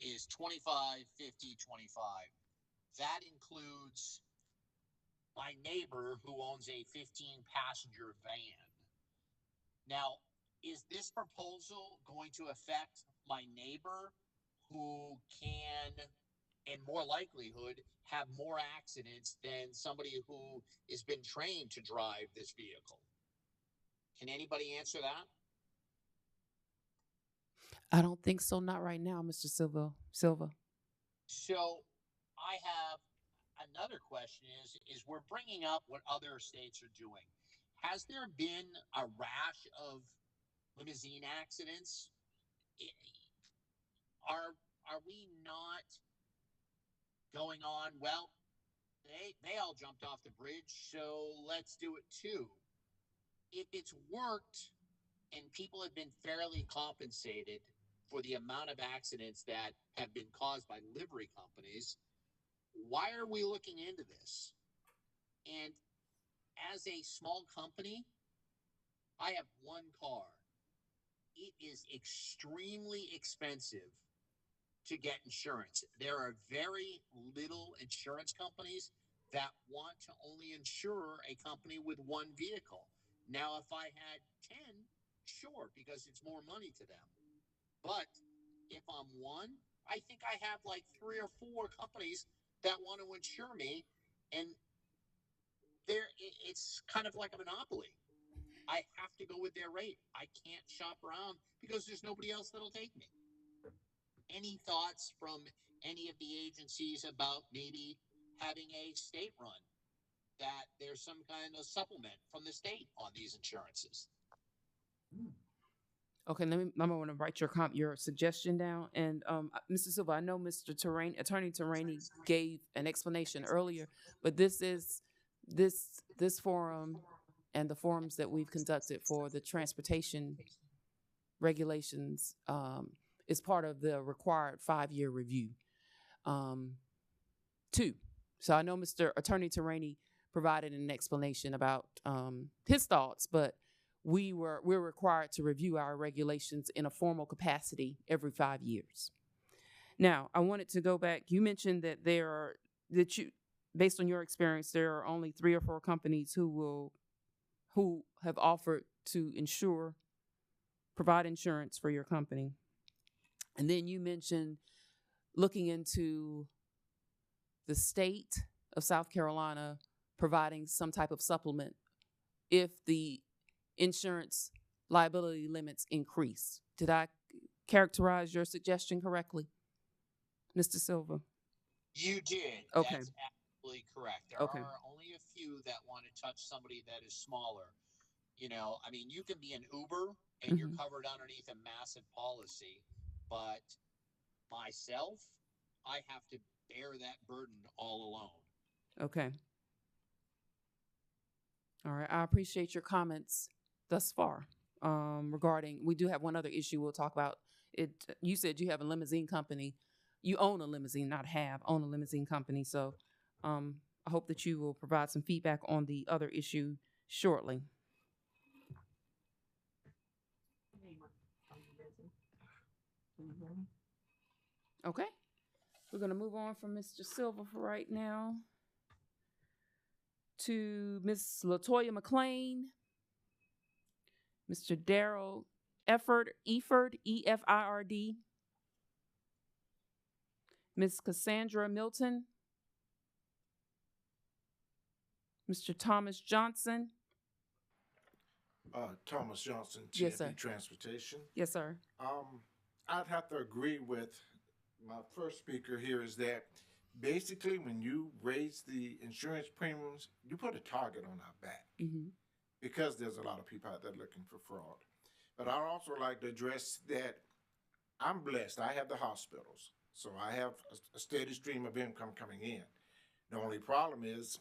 N: is 25, 50, 25. That includes my neighbor who owns a 15-passenger van. Now, is this proposal going to affect my neighbor who can, in more likelihood, have more accidents than somebody who has been trained to drive this vehicle? Can anybody answer that?
A: I don't think so. Not right now, Mr. Silva.
N: So I have another question is we're bringing up what other states are doing. Has there been a rash of limousine accidents? Are we not going on, well, they all jumped off the bridge, so let's do it too. If it's worked and people have been fairly compensated for the amount of accidents that have been caused by livery companies, why are we looking into this? And as a small company, I have one car. It is extremely expensive to get insurance. There are very little insurance companies that want to only insure a company with one vehicle. Now, if I had 10, sure, because it's more money to them. But if I'm one, I think I have like 3 or 4 companies that want to insure me, and it's kind of like a monopoly. I have to go with their rate. I can't shop around because there's nobody else that'll take me. Any thoughts from any of the agencies about maybe having a state run, that there's some kind of supplement from the state on these insurances?
A: Okay, I'm going to write your suggestion down. And Mr. Silva, I know Attorney Terani gave an explanation earlier, but this forum and the forums that we've conducted for the transportation regulations is part of the required 5-year review. 2. So I know Mr. Attorney Terani provided an explanation about his thoughts, but we're required to review our regulations in a formal capacity every 5 years. Now, I wanted to go back. You mentioned that based on your experience, there are only 3 or 4 companies who have offered to provide insurance for your company. And then you mentioned looking into the state of South Carolina providing some type of supplement if the insurance liability limits increase. Did I characterize your suggestion correctly, Mr. Silva?
N: You did.
A: Okay.
N: That's absolutely correct. There are only a few that want to touch somebody that is smaller. You know, I mean, you can be an Uber and you're covered underneath a massive policy, but myself, I have to bear that burden all alone.
A: Okay. All right. I appreciate your comments thus far regarding, we do have one other issue we'll talk about. You said you have a limousine company. You own a limousine, own a limousine company. So I hope that you will provide some feedback on the other issue shortly. Okay. We're going to move on from Mr. Silva for right now to Ms. LaToya McClain, Mr. Daryl Efford, E-F-I-R-D, Ms. Cassandra Milton, Mr. Thomas Johnson.
D: Thomas Johnson, TNP
A: Yes, sir.
D: Transportation.
A: Yes, sir.
D: I'd have to agree with my first speaker here is that basically when you raise the insurance premiums, you put a target on our back because there's a lot of people out there looking for fraud. But I'd also like to address that I'm blessed. I have the hospitals, so I have a steady stream of income coming in. The only problem is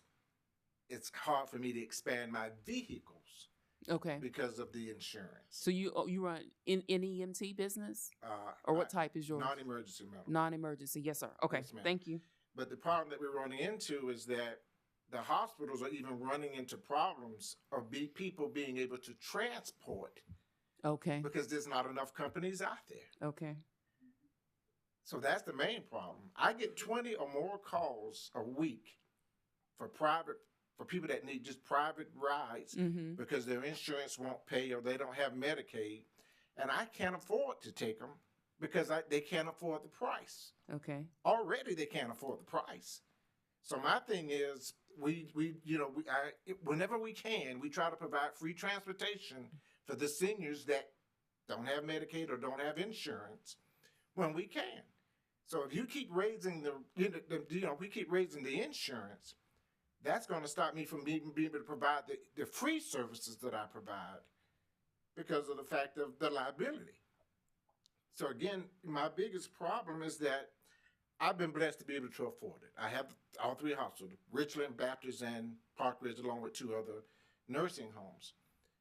D: it's hard for me to expand my vehicles
A: Okay.
D: because of the insurance.
A: So you run in EMT business, or what type is yours?
D: Non-emergency medical.
A: Non-emergency, yes, sir. Okay,
D: Yes, ma'am.
A: thank you.
D: But the problem that we're running into is that the hospitals are even running into problems of people being able to transport.
A: Okay.
D: Because there's not enough companies out there.
A: Okay.
D: So that's the main problem. I get 20 or more calls a week for people that need just private rides because their insurance won't pay or they don't have Medicaid. And I can't afford to take them because they can't afford the price.
A: Okay.
D: Already they can't afford the price. So my thing is, whenever we can, we try to provide free transportation for the seniors that don't have Medicaid or don't have insurance when we can. So if you keep raising we keep raising the insurance, that's going to stop me from being able to provide the free services that I provide because of the fact of the liability. So again, my biggest problem is that I've been blessed to be able to afford it. I have all three hospitals, Richland, Baptist, and Park Ridge, along with 2 other nursing homes.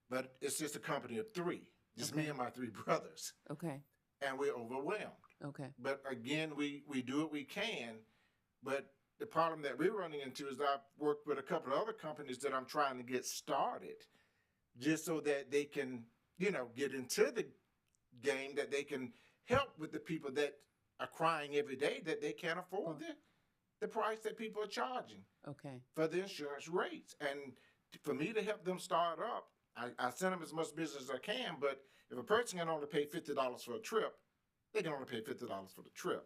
D: But it's just a company of 3, just me and my 3 brothers.
A: Okay.
D: And we're overwhelmed.
A: Okay.
D: But again, we do what we can. But the problem that we're running into is I've worked with a couple of other companies that I'm trying to get started just so that they can, get into the game, that they can help with the people that are crying every day that they can't afford the price that people are charging for the insurance rates. And for me to help them start up, I send them as much business as I can, but if a person can only pay $50 for a trip, they can only pay $50 for the trip.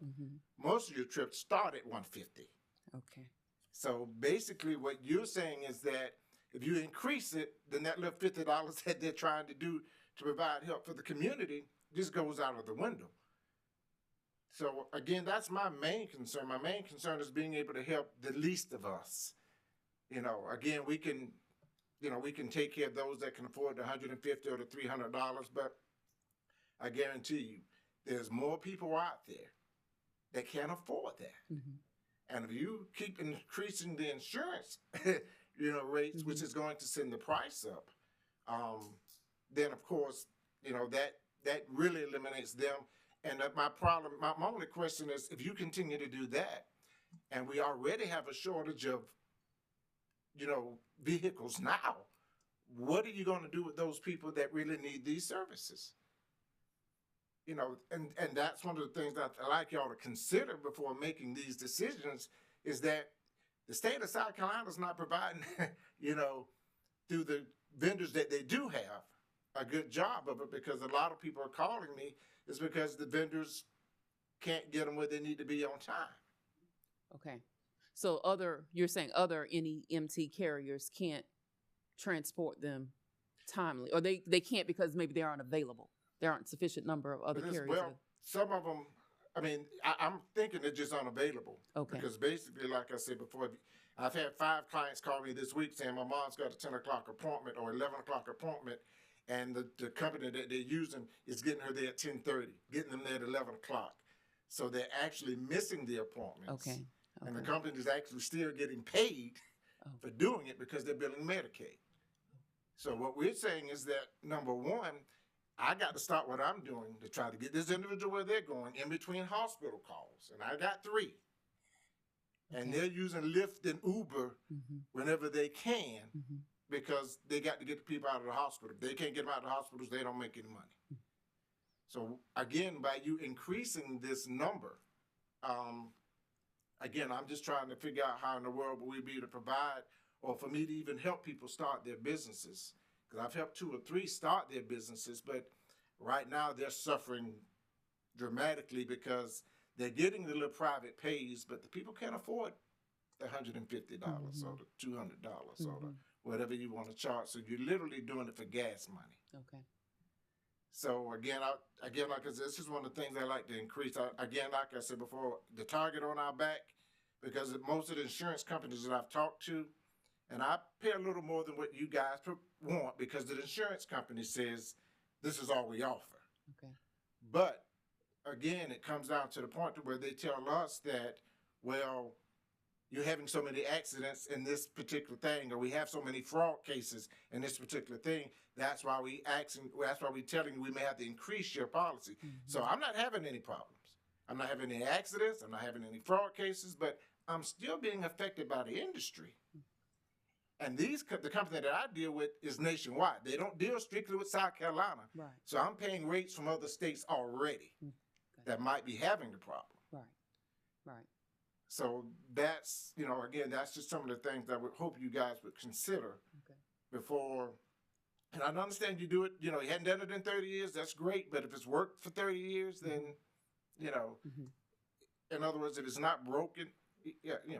D: Most of your trips start at $150.
A: Okay.
D: So basically what you're saying is that if you increase it, then that little $50 that they're trying to do to provide help for the community just goes out of the window. So again, that's my main concern. My main concern is being able to help the least of us. Again, we can take care of those that can afford the $150 or the $300, but I guarantee you, there's more people out there that can't afford that. And if you keep increasing the insurance, rates, which is going to send the price up, then of course, that really eliminates them. And my only question is, if you continue to do that, and we already have a shortage of, vehicles now, what are you going to do with those people that really need these services? And that's one of the things that I like y'all to consider before making these decisions is that the state of South Carolina is not providing, through the vendors that they do have, a good job of it, because a lot of people are calling me is because the vendors can't get them where they need to be on time.
A: Okay. So you're saying other NEMT carriers can't transport them timely, or they can't because maybe they aren't available. There aren't sufficient number of other carriers.
D: Well, some of them, I'm thinking they're just unavailable.
A: Okay.
D: Because basically, like I said before, I've had 5 clients call me this week saying my mom's got a 10 o'clock appointment or 11 o'clock appointment, and the company that they're using is getting her there at 10:30, getting them there at 11 o'clock. So they're actually missing the appointments.
A: Okay.
D: And the company is actually still getting paid for doing it because they're billing Medicaid. So what we're saying is that, number one, I got to start what I'm doing to try to get this individual where they're going in between hospital calls. And I got 3. And they're using Lyft and Uber whenever they can because they got to get the people out of the hospital. If they can't get them out of the hospitals, they don't make any money. So again, by you increasing this number, again, I'm just trying to figure out how in the world will we be able to provide, or for me to even help people start their businesses. Because I've helped 2 or 3 start their businesses, but right now they're suffering dramatically because they're getting the little private pays, but the people can't afford the $150 or the $200 or the whatever you want to charge. So you're literally doing it for gas money.
A: Okay.
D: So again, like I said, this is one of the things I like to increase. Again, like I said before, the target on our back, because most of the insurance companies that I've talked to, and I pay a little more than what you guys want because the insurance company says this is all we offer.
A: Okay.
D: But again, it comes down to the point where they tell us that, well, you're having so many accidents in this particular thing, or we have so many fraud cases in this particular thing. That's why that's why we're telling you we may have to increase your policy. So I'm not having any problems. I'm not having any accidents. I'm not having any fraud cases, but I'm still being affected by the industry. And the company that I deal with is nationwide. They don't deal strictly with South Carolina.
A: Right.
D: So I'm paying rates from other states already that might be having the problem.
A: Right. Right.
D: So that's, again, that's just some of the things I would hope you guys would consider before. And I understand you do it, you hadn't done it in 30 years. That's great. But if it's worked for 30 years, then, in other words, if it's not broken,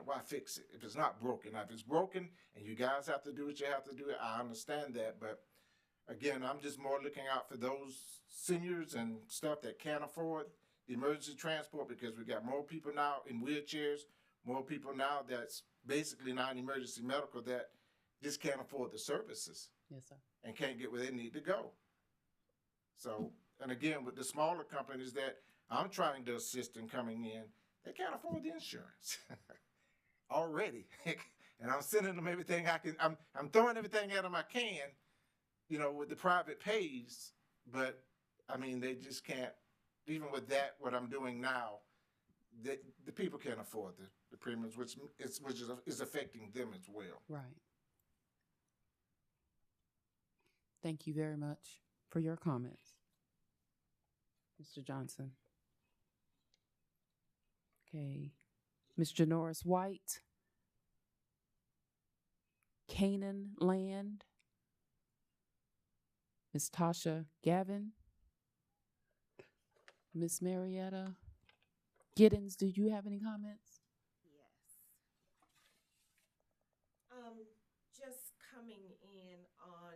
D: why fix it? If it's not broken. Now, if it's broken and you guys have to do what you have to do, I understand that. But again, I'm just more looking out for those seniors and stuff that can't afford the emergency transport, because we got more people now in wheelchairs, more people now that's basically non-emergency medical that just can't afford the services.
A: Yes, sir.
D: And can't get where they need to go. So, and again, with the smaller companies that I'm trying to assist in coming in, they can't afford the insurance already. And I'm sending them everything I can. I'm throwing everything at them I can, with the private pays. But I mean, they just can't. Even with that, what I'm doing now, the people can't afford the premiums, which is affecting them as well.
A: Right. Thank you very much for your comments, Mr. Johnson. Okay. Mr. Norris White, Canaan Land, Ms. Tasha Gavin, Ms. Marietta Giddens, do you have any comments?
L: Yes. Just coming in on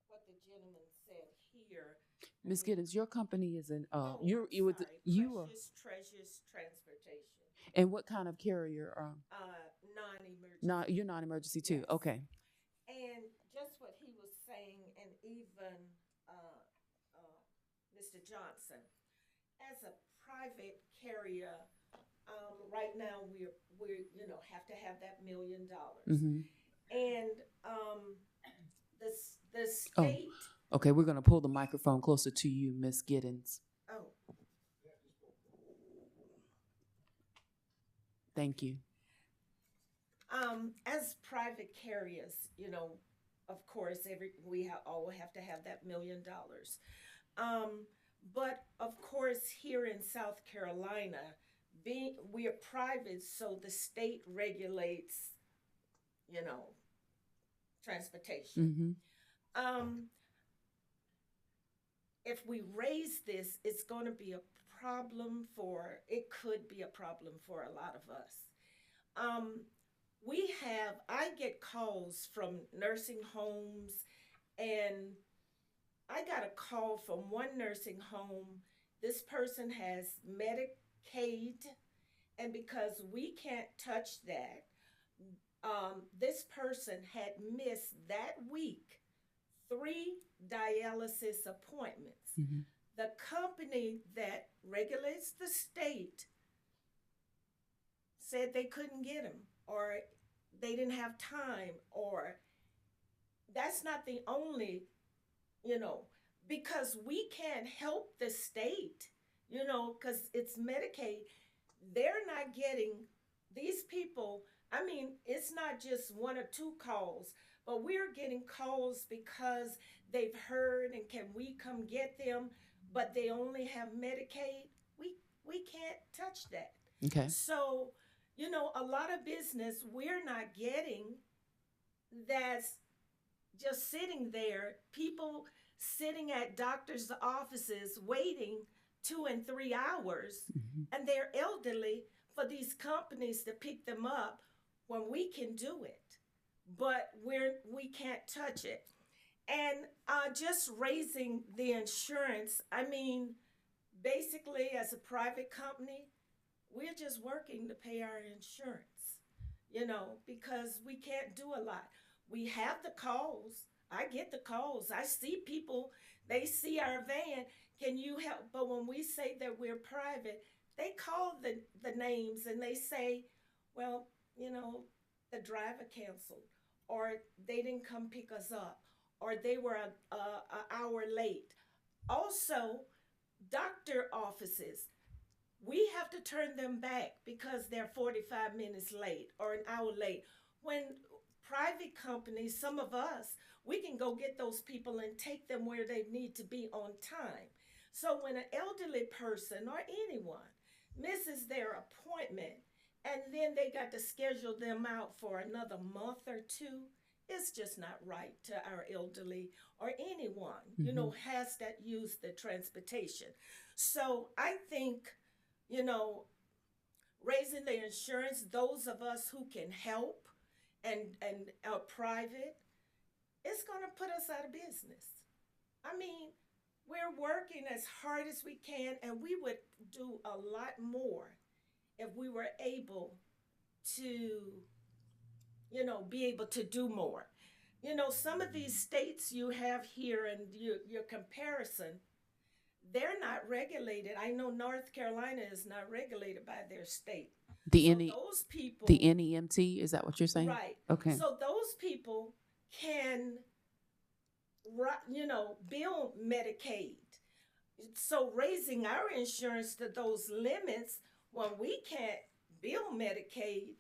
L: what the gentleman said here.
A: Ms. Giddens, your company is in
L: Precious Treasures Transportation.
A: And what kind of carrier?
L: Non-emergency.
A: You're non-emergency too.
L: Yes.
A: Okay.
L: And just what he was saying, and even Mr. Johnson, as a private carrier, right now we're have to have that $1 million. And the state.
A: Oh, okay, we're gonna pull the microphone closer to you, Ms. Giddens.
L: Oh.
A: Thank you.
L: As private carriers, of course, we all have to have that $1 million. But of course, here in South Carolina, we are private, so the state regulates, transportation. If we raise this, it could be a problem for a lot of us. I get calls from nursing homes, and I got a call from one nursing home. This person has Medicaid, and because we can't touch that, this person had missed that week 3 dialysis appointments. The company that regulates the state said they couldn't get him, or they didn't have time, or that's not the only, because we can't help the state, because it's Medicaid. They're not getting these people. I mean, it's not just 1 or 2 calls, but we're getting calls because they've heard and can we come get them, but they only have Medicaid. We can't touch that.
A: Okay.
L: So, a lot of business we're not getting that's just sitting there, people sitting at doctors' offices waiting 2 and 3 hours, and they're elderly for these companies to pick them up when we can do it, but we can't touch it. And just raising the insurance, I mean, basically as a private company, we're just working to pay our insurance, because we can't do a lot. We have the calls. I get the calls. I see people, they see our van. Can you help? But when we say that we're private, they call the names and they say, well, you know, the driver canceled, or they didn't come pick us up, or they were an hour late. Also, doctor offices, we have to turn them back because they're 45 minutes late or an hour late. When private companies, some of us, we can go get those people and take them where they need to be on time. So when an elderly person or anyone misses their appointment and then they got to schedule them out for another month or two, it's just not right to our elderly or anyone, you know, has that use the transportation. So I think, you know, raising the insurance, those of us who can help and are private, it's going to put us out of business. I mean, we're working as hard as we can, and we would do a lot more if we were able to, you know, be able to do more. You know, some of these states you have here and your comparison, they're not regulated. I know North Carolina is not regulated by their state. Those people,
A: the NEMT, is that what you're saying?
L: Right.
A: Okay.
L: So those people can, you know, bill Medicaid. So raising our insurance to those limits when we can't bill Medicaid,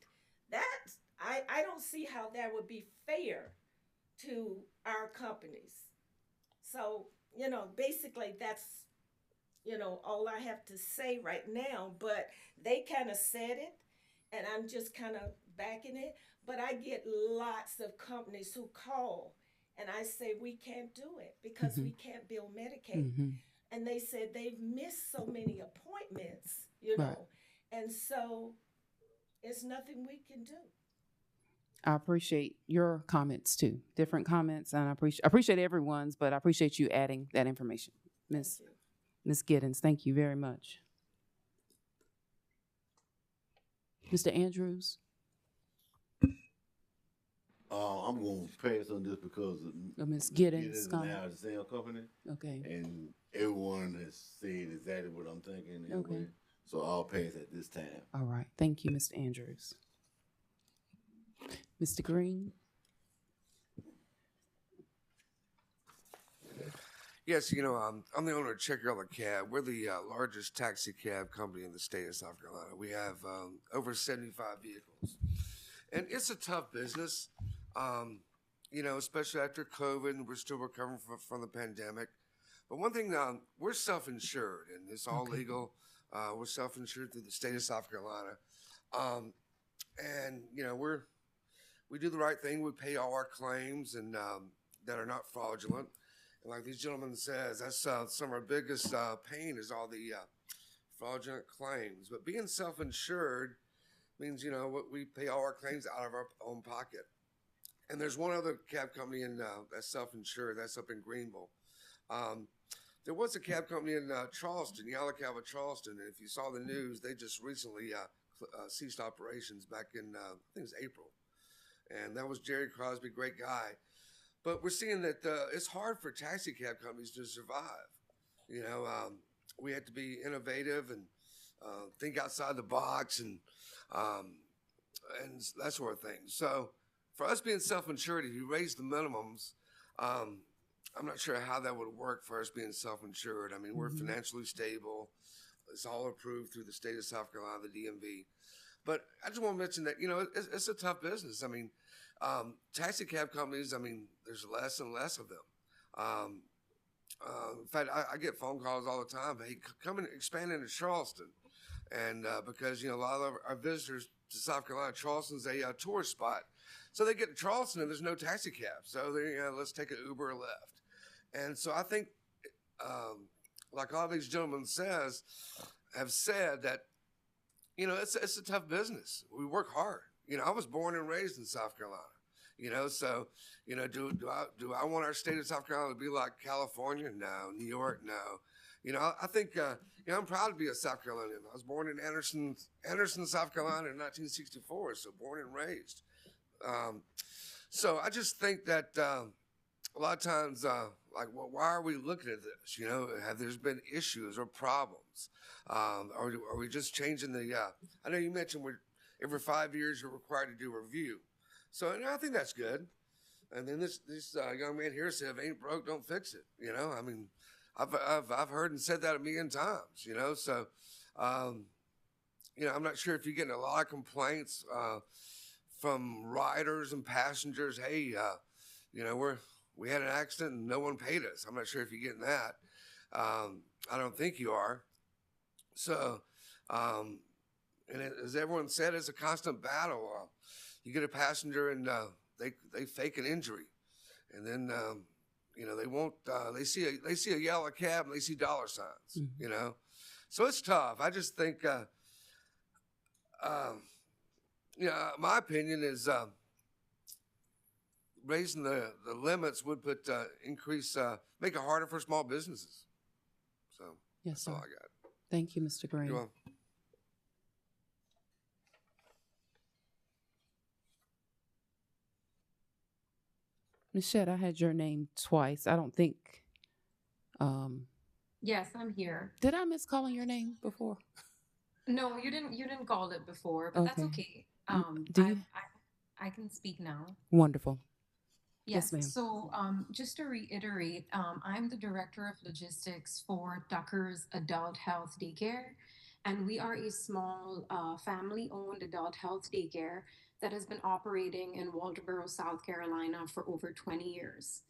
L: that's, I don't see how that would be fair to our companies. So, you know, basically that's, you know, all I have to say right now, but they kind of said it and I'm just kind of backing it. But I get lots of companies who call and I say, we can't do it because we can't bill Medicaid. And they said they've missed so many appointments, you know, and so it's nothing we can do.
A: I appreciate your comments too, different comments, and I appreciate everyone's, but I appreciate you adding that information, Ms. Giddens. Thank you very much. Mr. Andrews.
R: I'm going to pass on this because
A: Ms. Giddens
R: is now the same company.
A: Okay.
R: And everyone has said exactly what I'm thinking. Anyway. Okay. So I'll pass at this time.
A: All right. Thank you, Mr. Andrews. Mr. Green.
O: Yes, you know, I'm the owner of Check Your Other Cab. We're the largest taxi cab company in the state of South Carolina. We have over 75 vehicles. And it's a tough business, you know, especially after COVID, and we're still recovering from the pandemic. But one thing, we're self-insured, and it's all legal. We're self-insured through the state of South Carolina. And, you know, we do the right thing. We pay all our claims and that are not fraudulent. And like these gentlemen says, that's some of our biggest pain is all the fraudulent claims. But being self-insured means, you know, we pay all our claims out of our own pocket. And there's one other cab company that's self-insured. That's up in Greenville. There was a cab company in Charleston, Yellow Cab of Charleston. And if you saw the news, they just recently ceased operations back in, I think it was April. And that was Jerry Crosby, great guy. But we're seeing that it's hard for taxi cab companies to survive. You know, we have to be innovative and think outside the box and that sort of thing. So for us being self-insured, if you raise the minimums, I'm not sure how that would work for us being self-insured. I mean, we're financially stable. It's all approved through the state of South Carolina, the DMV. But I just want to mention that, you know, it's a tough business. I mean, taxi cab companies, I mean, there's less and less of them. In fact, I get phone calls all the time. Hey, come and expand into Charleston. And because, you know, a lot of our visitors to South Carolina, Charleston's a tourist spot. So they get to Charleston and there's no taxi cab. So they, you know, let's take an Uber or Lyft. And so I think, like all these gentlemen have said that, you know, it's a tough business. We work hard. You know, I was born and raised in South Carolina. You know, so, you know, do I want our state of South Carolina to be like California? No. New York? No. You know, I think, you know, I'm proud to be a South Carolinian. I was born in Anderson, South Carolina in 1964, so born and raised. So I just think that a lot of times, like, well, why are we looking at this? You know, have there been issues or problems? Are we just changing the, I know you mentioned every 5 years you're required to do a review. So, and I think that's good. And then this young man here said, if it ain't broke, don't fix it. You know, I mean, I've heard and said that a million times, you know, so, you know, I'm not sure if you're getting a lot of complaints from riders and passengers. Hey, you know, we had an accident and no one paid us. I'm not sure if you're getting that. I don't think you are. So, and as everyone said, it's a constant battle. You get a passenger and they fake an injury, and then you know, they won't. They see a yellow cab and they see dollar signs. You know, so it's tough. I just think, you know, my opinion is raising the limits would put make it harder for small businesses. So
A: yes,
O: that's
A: sir.
O: all I got.
A: Thank you, Mr. Green.
O: You're welcome.
A: Ms. Shedd, I had your name twice. I don't think.
G: Yes, I'm here.
A: Did I miss calling your name before?
G: No, you didn't. You didn't call it before, but that's okay.
A: Do you?
G: I can speak now.
A: Wonderful.
G: Yes,
A: ma'am.
G: so just to reiterate, I'm the Director of Logistics for Tucker's Adult Health Daycare, and we are a small family-owned adult health daycare that has been operating in Walterboro, South Carolina for over 20 years.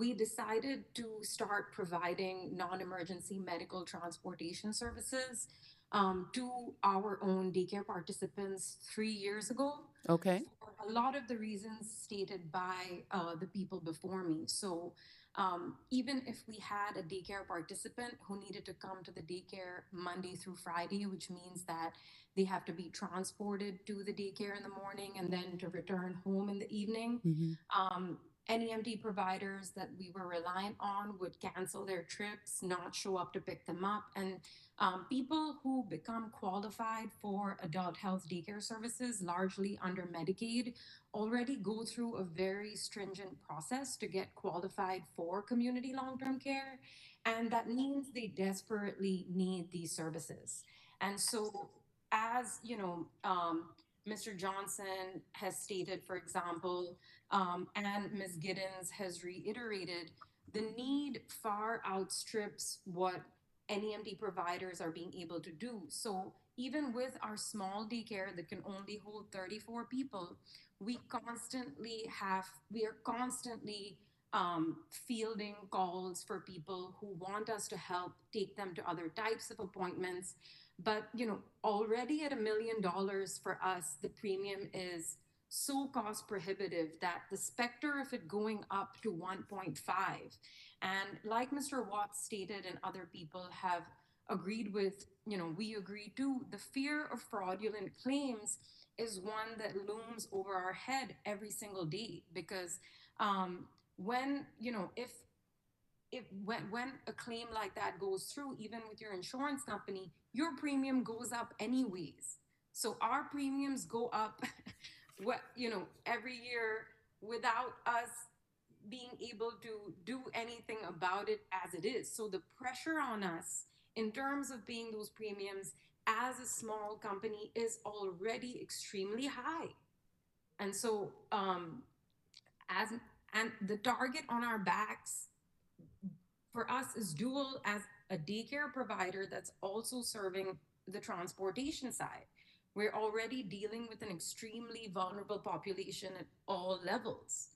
G: We decided to start providing non-emergency medical transportation services to our own daycare participants 3 years ago.
A: Okay.
G: For a lot of the reasons stated by the people before me. So even if we had a daycare participant who needed to come to the daycare Monday through Friday, which means that they have to be transported to the daycare in the morning and then to return home in the evening, NEMT providers that we were reliant on would cancel their trips, not show up to pick them up. And people who become qualified for adult health daycare services, largely under Medicaid, already go through a very stringent process to get qualified for community long-term care. And that means they desperately need these services. And so, as you know, Mr. Johnson has stated, for example, and Ms. Giddens has reiterated, the need far outstrips what NEMT providers are being able to do. So even with our small daycare that can only hold 34 people, we are constantly fielding calls for people who want us to help take them to other types of appointments. But, you know, already at $1 million for us, the premium is so cost prohibitive that the specter of it going up to 1.5. And like Mr. Watts stated and other people have agreed with, you know, we agree too, the fear of fraudulent claims is one that looms over our head every single day, because when, you know, when a claim like that goes through, even with your insurance company, your premium goes up anyways. So our premiums go up every year without us being able to do anything about it as it is. So the pressure on us in terms of paying those premiums as a small company is already extremely high. And so and the target on our backs for us is dual as a daycare provider that's also serving the transportation side. We're already dealing with an extremely vulnerable population at all levels.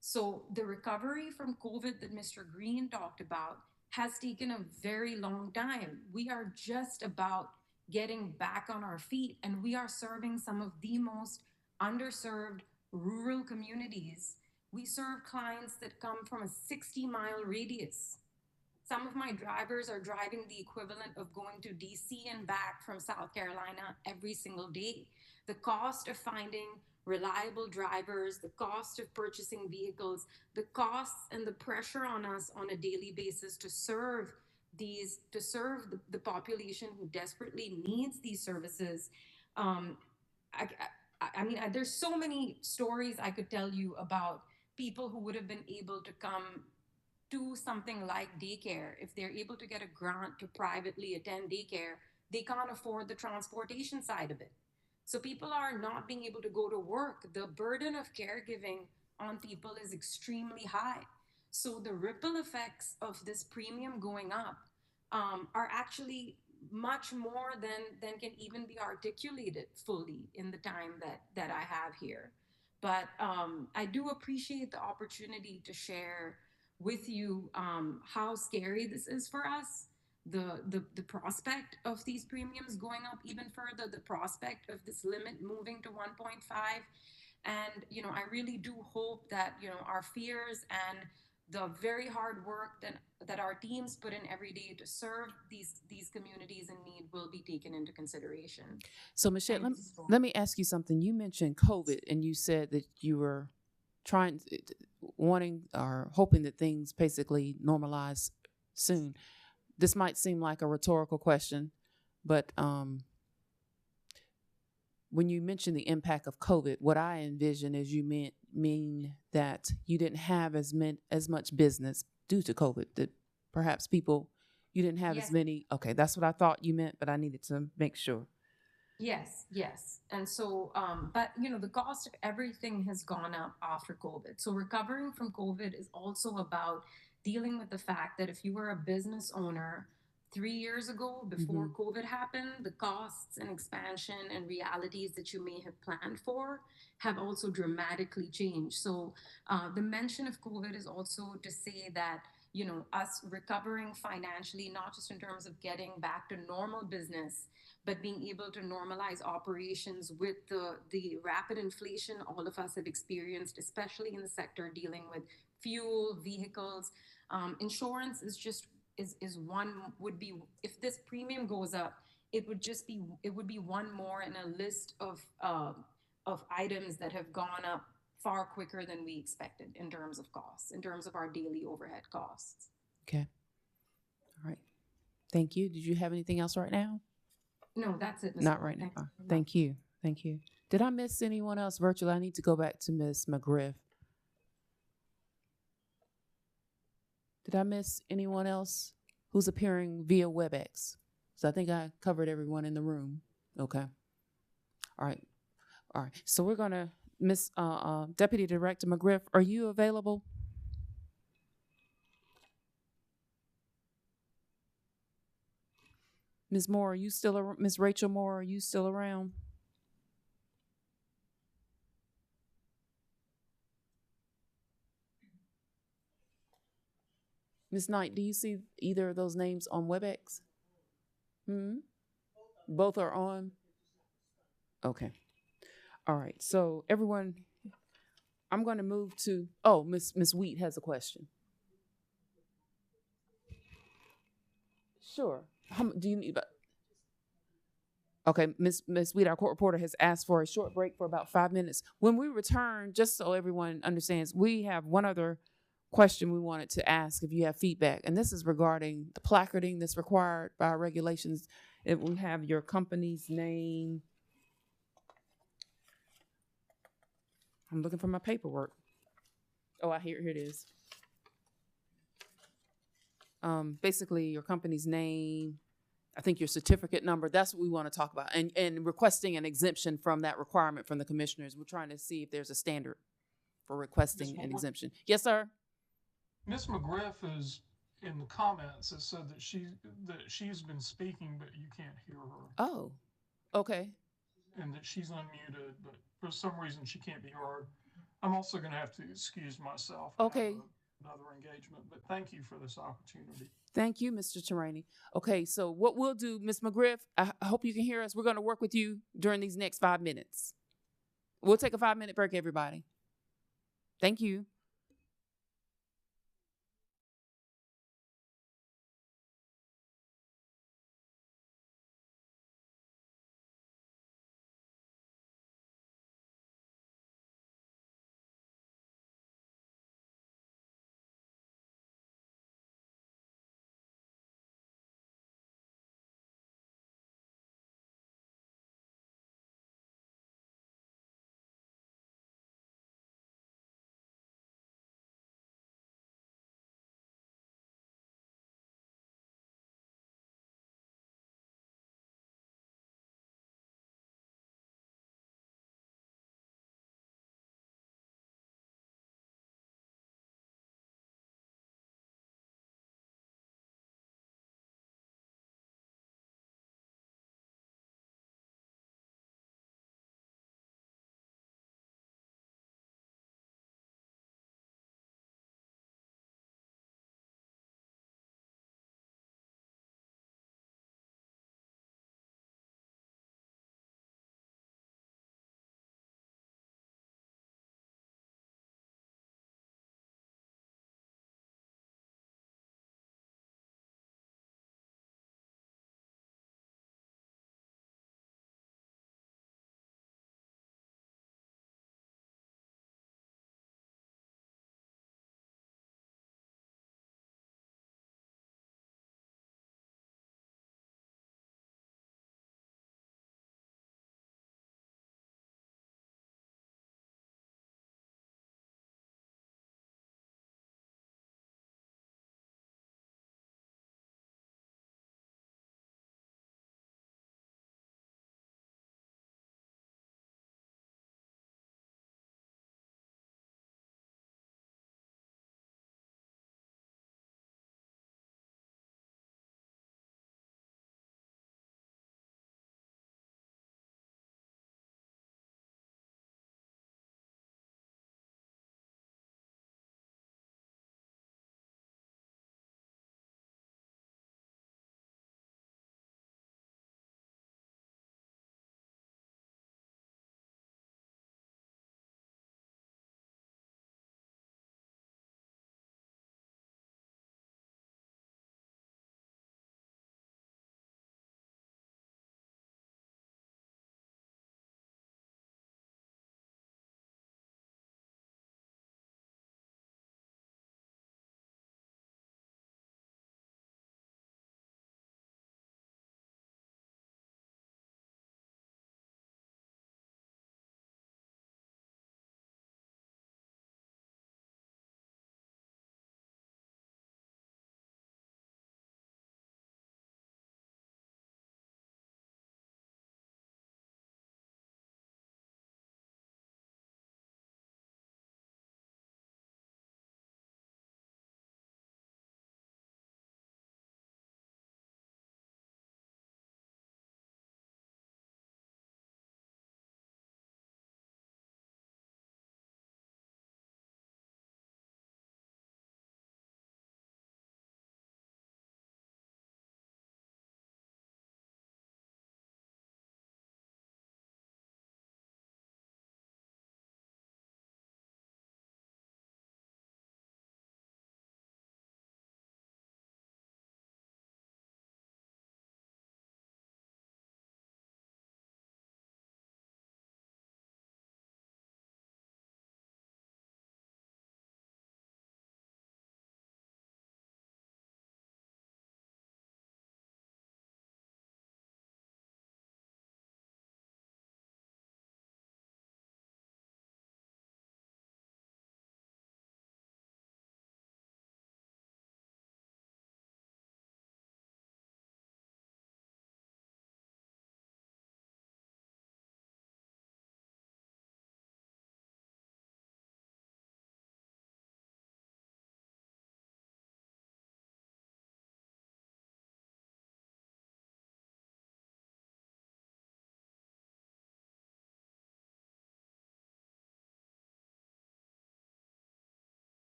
G: So the recovery from COVID that Mr. Green talked about has taken a very long time. We are just about getting back on our feet, and we are serving some of the most underserved rural communities. We serve clients that come from a 60-mile radius. Some of my drivers are driving the equivalent of going to DC and back from South Carolina every single day. The cost of finding reliable drivers, the cost of purchasing vehicles, the costs and the pressure on us on a daily basis to serve the population who desperately needs these services. I mean, there's so many stories I could tell you about people who would have been able to come do something like daycare. If they're able to get a grant to privately attend daycare, they can't afford the transportation side of it. So people are not being able to go to work. The burden of caregiving on people is extremely high. So the ripple effects of this premium going up are actually much more than can even be articulated fully in the time that I have here. But I do appreciate the opportunity to share with you how scary this is for us. The prospect of these premiums going up even further, the prospect of this limit moving to 1.5. And I really do hope that our fears and the very hard work that our teams put in every day to serve these communities in need will be taken into consideration.
A: So Michelle, let me ask you something. You mentioned COVID, and you said that you were wanting or hoping that things basically normalize soon. This might seem like a rhetorical question, but when you mention the impact of COVID, what I envision is you mean that you didn't have as much business due to COVID, that perhaps you didn't have as many. Okay, that's what I thought you meant, but I needed to make sure.
G: Yes. And so, but the cost of everything has gone up after COVID. So recovering from COVID is also about dealing with the fact that if you were a business owner 3 years ago, before COVID happened, the costs and expansion and realities that you may have planned for have also dramatically changed. So the mention of COVID is also to say that us recovering financially, not just in terms of getting back to normal business, but being able to normalize operations with the rapid inflation all of us have experienced, especially in the sector dealing with fuel, vehicles. Insurance is one, would be, if this premium goes up, it would be one more in a list of items that have gone up far quicker than we expected in terms of costs, in terms of our daily overhead costs.
A: Okay. All right. Thank you. Did you have anything else right now?
G: No, that's it. Ms.
A: Not
G: Moore.
A: right now.
G: Thank you.
A: Thank you. Did I miss anyone else virtually? I need to go back to Ms. McGriff. Did I miss anyone else who's appearing via WebEx? So I think I covered everyone in the room. Okay. All right. So we're gonna Miss Deputy Director McGriff, are you available? Ms. Moore, are you still Ms. Rachel Moore, are you still around? Ms. Knight, do you see either of those names on WebEx? Both are on? Okay. All right. So everyone, I'm going to move to, Ms. Wheat has a question. Sure. How do you need? Okay, Ms. Wheat, our court reporter, has asked for a short break for about 5 minutes. When we return, just so everyone understands, we have one other question we wanted to ask if you have feedback, and this is regarding the placarding that's required by our regulations. If we have your company's name. I'm looking for my paperwork. Oh, here it is. Basically, your company's name, I think your certificate number, that's what we want to talk about. And requesting an exemption from that requirement from the commissioners. We're trying to see if there's a standard for requesting an exemption. Yes, sir?
F: Ms. McGriff is in the comments. It said that she's been speaking, but you can't hear her.
A: Oh, okay.
F: And that she's unmuted, but for some reason she can't be heard. I'm also going to have to excuse myself.
A: Okay.
F: Another engagement, but thank you for this opportunity.
A: Thank you, Mr. Taraney. Okay, so what we'll do, Ms. McGriff, I hope you can hear us. We're going to work with you during these next 5 minutes. We'll take a 5-minute break, everybody. Thank you.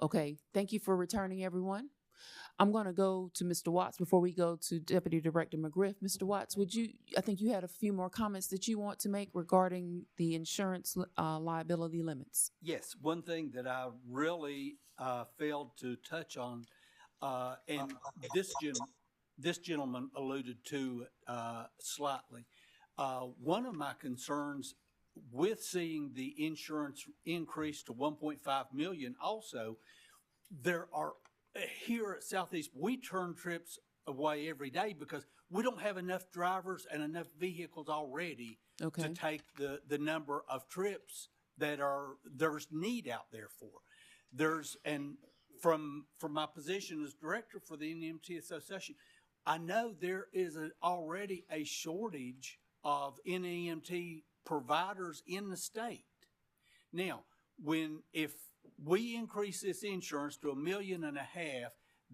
A: Okay, thank you for returning, everyone. I'm going to go to Mr. Watts before we go to Deputy Director McGriff. Mr. Watts, I think you had a few more comments that you want to make regarding the insurance liability limits.
I: Yes, one thing that I really failed to touch on, and this gentleman alluded to slightly. One of my concerns with seeing the insurance increase to 1.5 million also, there are here at Southeast, we turn trips away every day because we don't have enough drivers and enough vehicles already to take the number of trips that there's need out there for. And from my position as director for the NEMT Association, I know there is already a shortage of NEMT providers in the state. Now, if we increase this insurance to $1.5 million,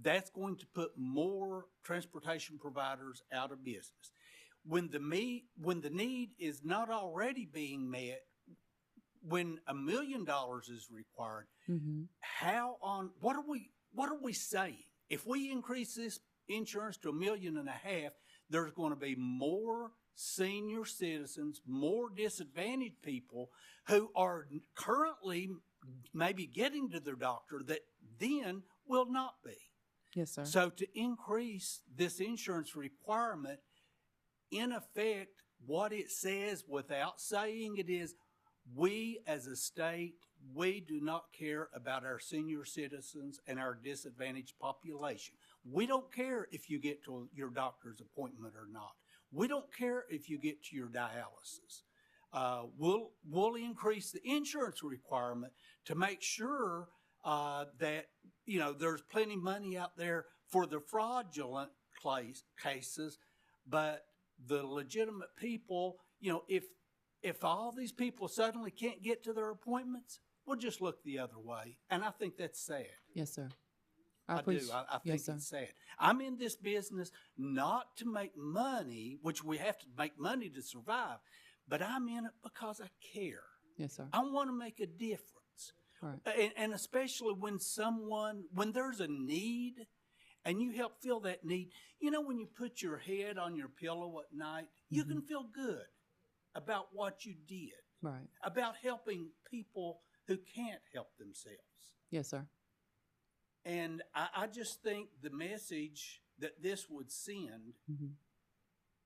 I: that's going to put more transportation providers out of business. When the need is not already being met, when $1 million is required, what are we saying? If we increase this insurance to $1.5 million, there's going to be more senior citizens, more disadvantaged people who are currently maybe getting to their doctor that then will not be.
A: Yes, sir.
I: So to increase this insurance requirement, in effect, what it says without saying it is, we as a state, we do not care about our senior citizens and our disadvantaged population. We don't care if you get to your doctor's appointment or not. We don't care if you get to your dialysis. We'll increase the insurance requirement to make sure that there's plenty of money out there for the fraudulent cases, but the legitimate people, if all these people suddenly can't get to their appointments, we'll just look the other way, and I think that's sad.
A: Yes, sir.
I: I do. I think it's sad. I'm in this business not to make money, which we have to make money to survive, but I'm in it because I care.
A: Yes, sir.
I: I want to make a difference.
A: Right.
I: And especially when there's a need and you help fill that need, when you put your head on your pillow at night, you can feel good about what you did.
A: Right.
I: About helping people who can't help themselves.
A: Yes, sir.
I: And I just think the message that this would send,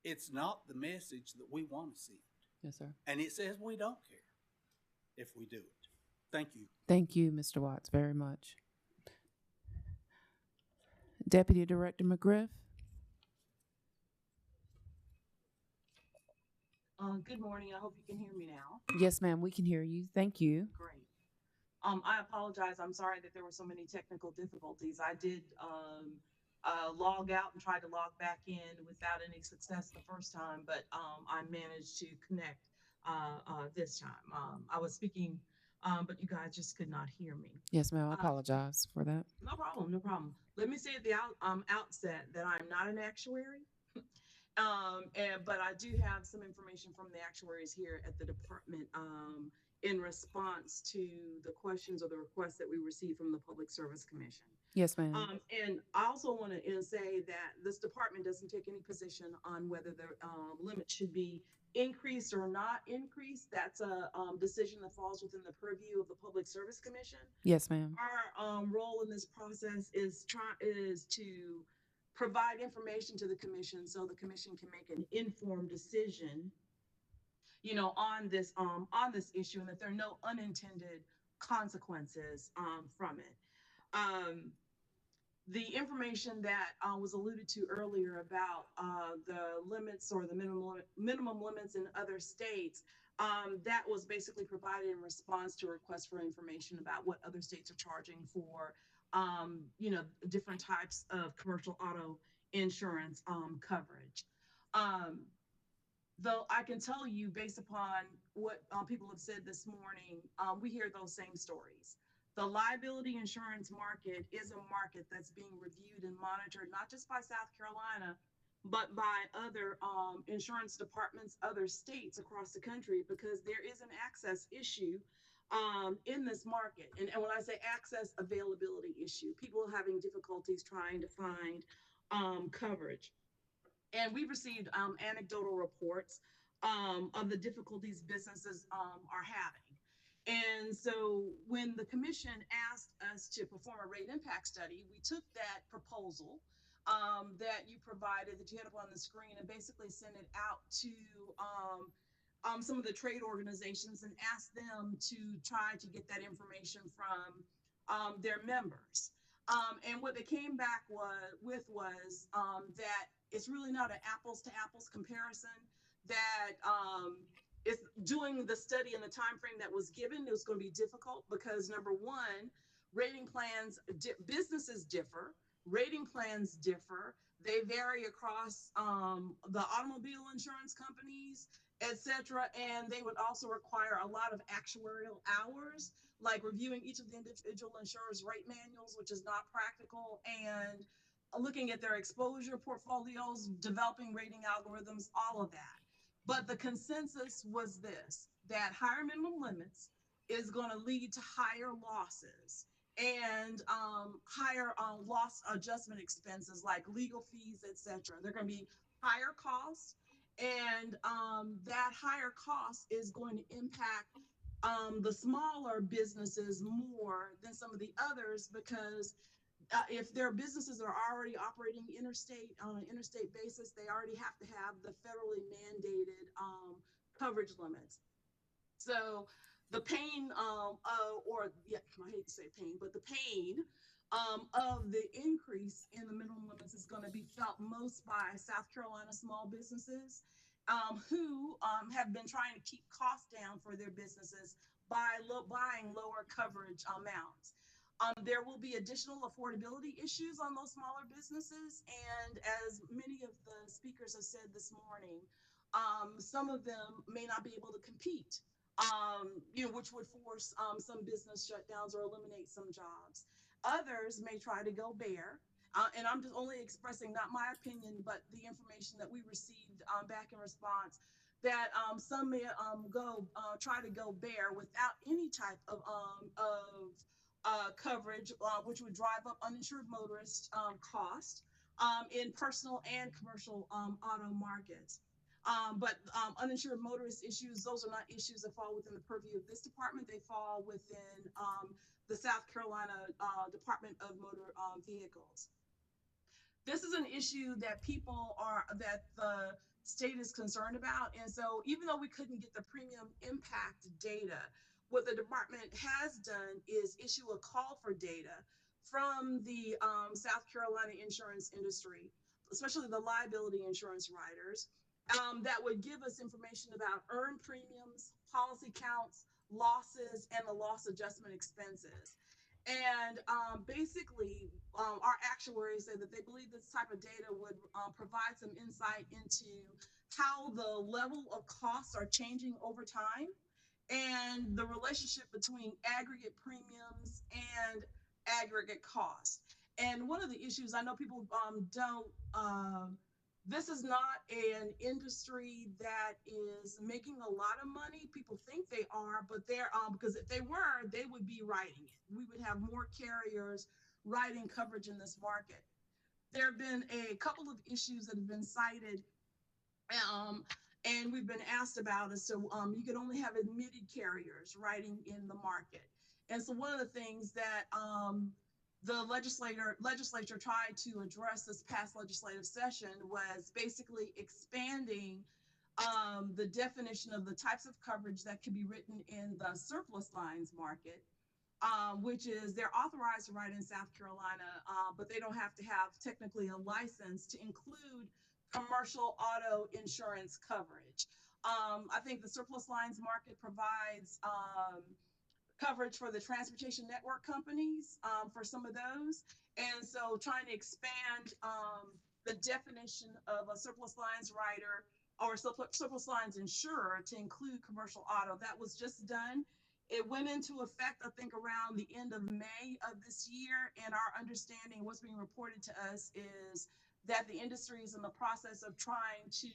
I: it's not the message that we want to send.
A: Yes, sir.
I: And it says we don't care if we do it. Thank you.
A: Thank you, Mr. Watts, very much. Deputy Director McGriff.
S: Good morning. I hope you can hear me now.
A: Yes, ma'am, we can hear you. Thank you.
S: Great. I apologize. I'm sorry that there were so many technical difficulties. I did log out and try to log back in without any success the first time, but I managed to connect this time. I was speaking, but you guys just could not hear me.
A: Yes, ma'am. I apologize for that.
S: No problem. No problem. Let me say at the outset that I'm not an actuary. But I do have some information from the actuaries here at the department in response to the questions or the requests that we received from the Public Service Commission.
A: Yes, ma'am.
S: And I also want to say that this department doesn't take any position on whether the limit should be increased or not increased. That's a decision that falls within the purview of the Public Service Commission.
A: Yes, ma'am.
S: Our role in this process is to provide information to the commission so the commission can make an informed decision, on this issue, and that there are no unintended consequences from it. The information that was alluded to earlier about the limits or the minimum limits in other states, that was basically provided in response to requests for information about what other states are charging for different types of commercial auto insurance coverage. Though I can tell you, based upon what people have said this morning, we hear those same stories. The liability insurance market is a market that's being reviewed and monitored, not just by South Carolina, but by other insurance departments, other states across the country, because there is an access issue in this market. And when I say access availability issue, people are having difficulties trying to find coverage. And we've received anecdotal reports of the difficulties businesses are having. And so when the commission asked us to perform a rate impact study, we took that proposal that you provided, that you had up on the screen, and basically sent it out to some of the trade organizations and asked them to try to get that information from their members. And what they came back was that it's really not an apples to apples comparison, that it's doing the study in the time frame that was given, it was going to be difficult because number one, rating plans, businesses differ, rating plans differ, they vary across the automobile insurance companies, etc. And they would also require a lot of actuarial hours, like reviewing each of the individual insurers' rate manuals, which is not practical, and looking at their exposure portfolios, developing rating algorithms, all of that. But the consensus was this, that higher minimum limits is going to lead to higher losses and higher loss adjustment expenses like legal fees, etc. They're going to be higher costs, and that higher cost is going to impact the smaller businesses more than some of the others, because if their businesses are already operating interstate on an interstate basis, they already have to have the federally mandated coverage limits. So the pain I hate to say pain, but the pain of the increase in the minimum limits is going to be felt most by South Carolina small businesses who have been trying to keep costs down for their businesses by buying lower coverage amounts. There will be additional affordability issues on those smaller businesses, and as many of the speakers have said this morning, some of them may not be able to compete, which would force some business shutdowns or eliminate some jobs. Others may try to go bare, and I'm just only expressing not my opinion, but the information that we received back in response, that some may try to go bare without any type of coverage, which would drive up uninsured motorist cost in personal and commercial auto markets. But uninsured motorist issues, those are not issues that fall within the purview of this department. They fall within the South Carolina Department of Motor Vehicles. This is an issue that that the state is concerned about. And so even though we couldn't get the premium impact data, what the department has done is issue a call for data from the South Carolina insurance industry, especially the liability insurance writers, that would give us information about earned premiums, policy counts, losses, and the loss adjustment expenses. And basically, our actuaries say that they believe this type of data would provide some insight into how the level of costs are changing over time and the relationship between aggregate premiums and aggregate costs. And one of the issues, I know people this is not an industry that is making a lot of money. People think they are, but they're because if they were, they would be writing it. We would have more carriers writing coverage in this market. There have been a couple of issues that have been cited, and we've been asked about it. So you can only have admitted carriers writing in the market. And so one of the things that the legislature tried to address this past legislative session was basically expanding the definition of the types of coverage that could be written in the surplus lines market, which is they're authorized to write in South Carolina, but they don't have to have technically a license to include commercial auto insurance coverage. I think the surplus lines market provides coverage for the transportation network companies for some of those. And so trying to expand the definition of a surplus lines writer or surplus lines insurer to include commercial auto, that was just done. It went into effect, I think, around the end of May of this year. And our understanding, what's being reported to us, is that the industry is in the process of trying to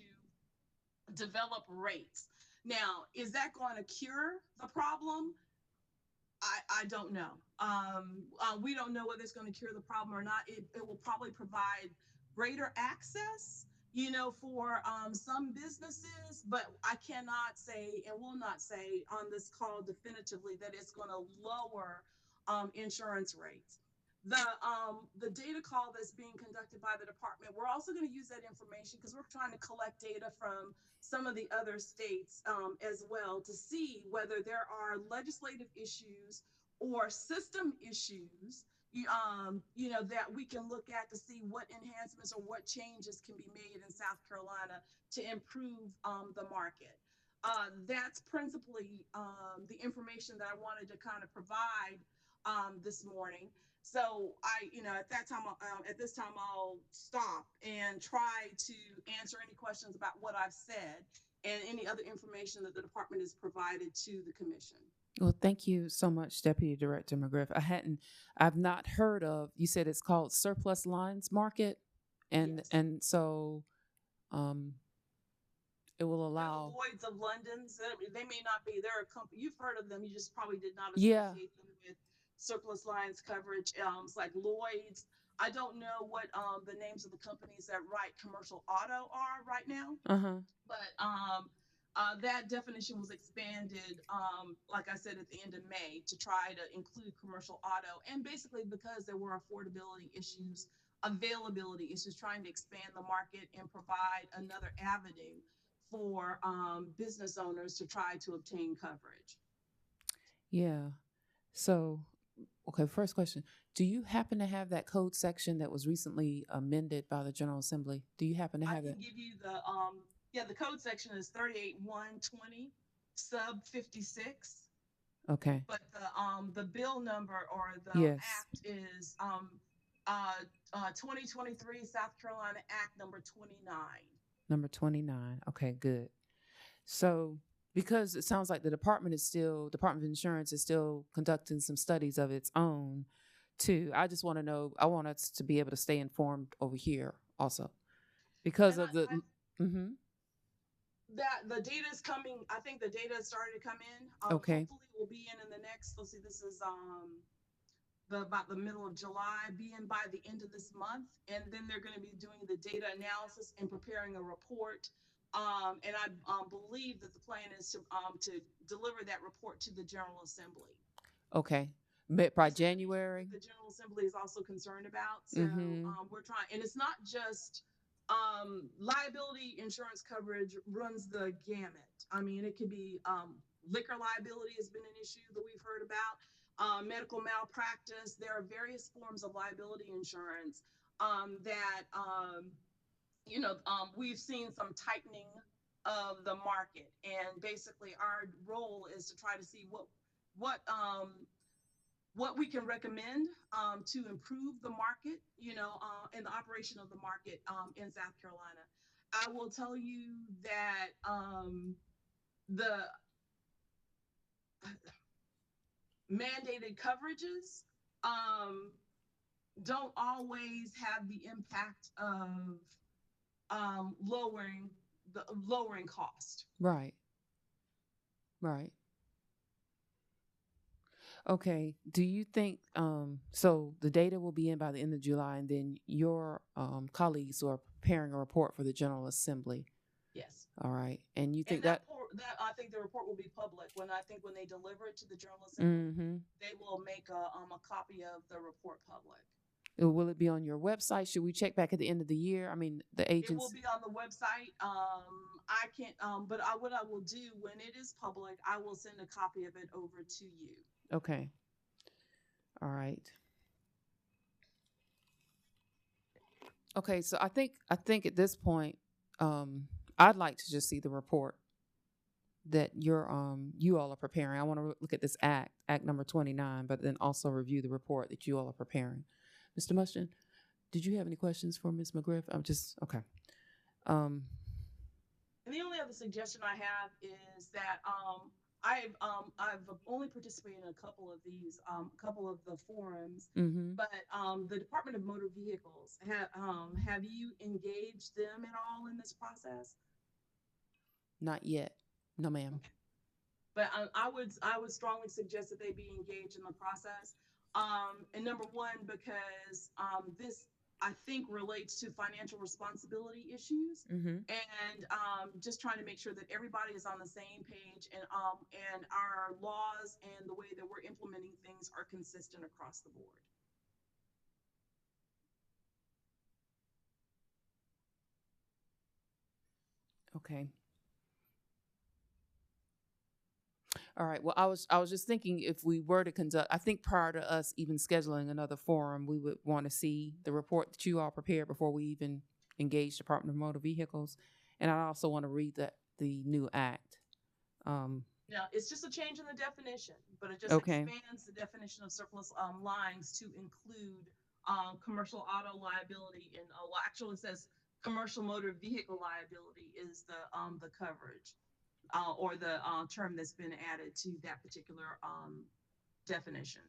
S: develop rates. Now, is that going to cure the problem? I don't know. We don't know whether it's going to cure the problem or not. It will probably provide greater access, for some businesses, but I cannot say and will not say on this call definitively that it's going to lower insurance rates. The data call that's being conducted by the department, we're also going to use that information because we're trying to collect data from some of the other states as well to see whether there are legislative issues or system issues, that we can look at to see what enhancements or what changes can be made in South Carolina to improve the market. That's principally the information that I wanted to kind of provide this morning. So at this time, I'll stop and try to answer any questions about what I've said and any other information that the department has provided to the commission.
A: Well, thank you so much, Deputy Director McGriff. I've not heard of, you said it's called Surplus Lines Market.
S: Yes.
A: And so, it will allow.
S: Lloyd's of London's, they may not be, they're a company, you've heard of them, you just probably did not
A: Yeah.
S: associate them with surplus lines coverage. It's like Lloyd's. I don't know what the names of the companies that write commercial auto are right now, but that definition was expanded, like I said, at the end of May to try to include commercial auto, and basically because there were availability issues, trying to expand the market and provide another avenue for business owners to try to obtain coverage.
A: Yeah. So, okay, first question. Do you happen to have that code section that was recently amended by the General Assembly? Do you happen to have
S: I
A: it?
S: can give you the code section is 38120 sub 56.
A: Okay.
S: But the bill number or the
A: Yes.
S: act is 2023 South Carolina Act number 29.
A: Number 29. Okay, good. So, because it sounds like the Department of Insurance is still conducting some studies of its own too. I just want to know, I want us to be able to stay informed over here also because of the,
S: that the data is coming. I think the data has started to come in.
A: Okay.
S: Hopefully we'll be in the next, let's see, this is about the middle of July, be in by the end of this month. And then they're going to be doing the data analysis and preparing a report. And I believe that the plan is to deliver that report to the General Assembly.
A: Okay. By January?
S: The General Assembly is also concerned about. So we're trying, and it's not just liability insurance coverage runs the gamut. I mean, it could be liquor liability has been an issue that we've heard about, medical malpractice. There are various forms of liability insurance that we've seen some tightening of the market, and basically our role is to try to see what we can recommend to improve the market, and the operation of the market in South Carolina. I will tell you that the mandated coverages don't always have the impact of lowering cost.
A: Right. Right. Okay. Do you think, so the data will be in by the end of July, and then your colleagues are preparing a report for the General Assembly?
S: Yes.
A: All right. And you think
S: that I think the report will be public when they deliver it to the General Assembly, they will make a copy of the report public.
A: Will it be on your website? Should we check back at the end of the year? I mean, the agency.
S: It will be on the website. I can't, but what I will do when it is public, I will send a copy of it over to you.
A: Okay. All right. Okay. So I think at this point, I'd like to just see the report that you all are preparing. I want to look at this act number 29, but then also review the report that you all are preparing. Mr. Mushton, did you have any questions for Ms. McGriff? Okay.
S: And the only other suggestion I have is that I've only participated in a couple of these, couple of the forums, but the Department of Motor Vehicles, have you engaged them at all in this process?
A: Not yet. No, ma'am.
S: But I would strongly suggest that they be engaged in the process. And number one, because this I think relates to financial responsibility issues, and just trying to make sure that everybody is on the same page, and our laws and the way that we're implementing things are consistent across the board.
A: Okay. All right. Well, I was just thinking, if we were to conduct, I think prior to us even scheduling another forum, we would want to see the report that you all prepared before we even engage Department of Motor Vehicles, and I also want to read the new act.
S: Now, it's just a change in the definition, but it just
A: Okay.
S: expands the definition of surplus lines to include commercial auto liability, and well, actually, it says commercial motor vehicle liability is the coverage. Or the term that's been added to that particular definition.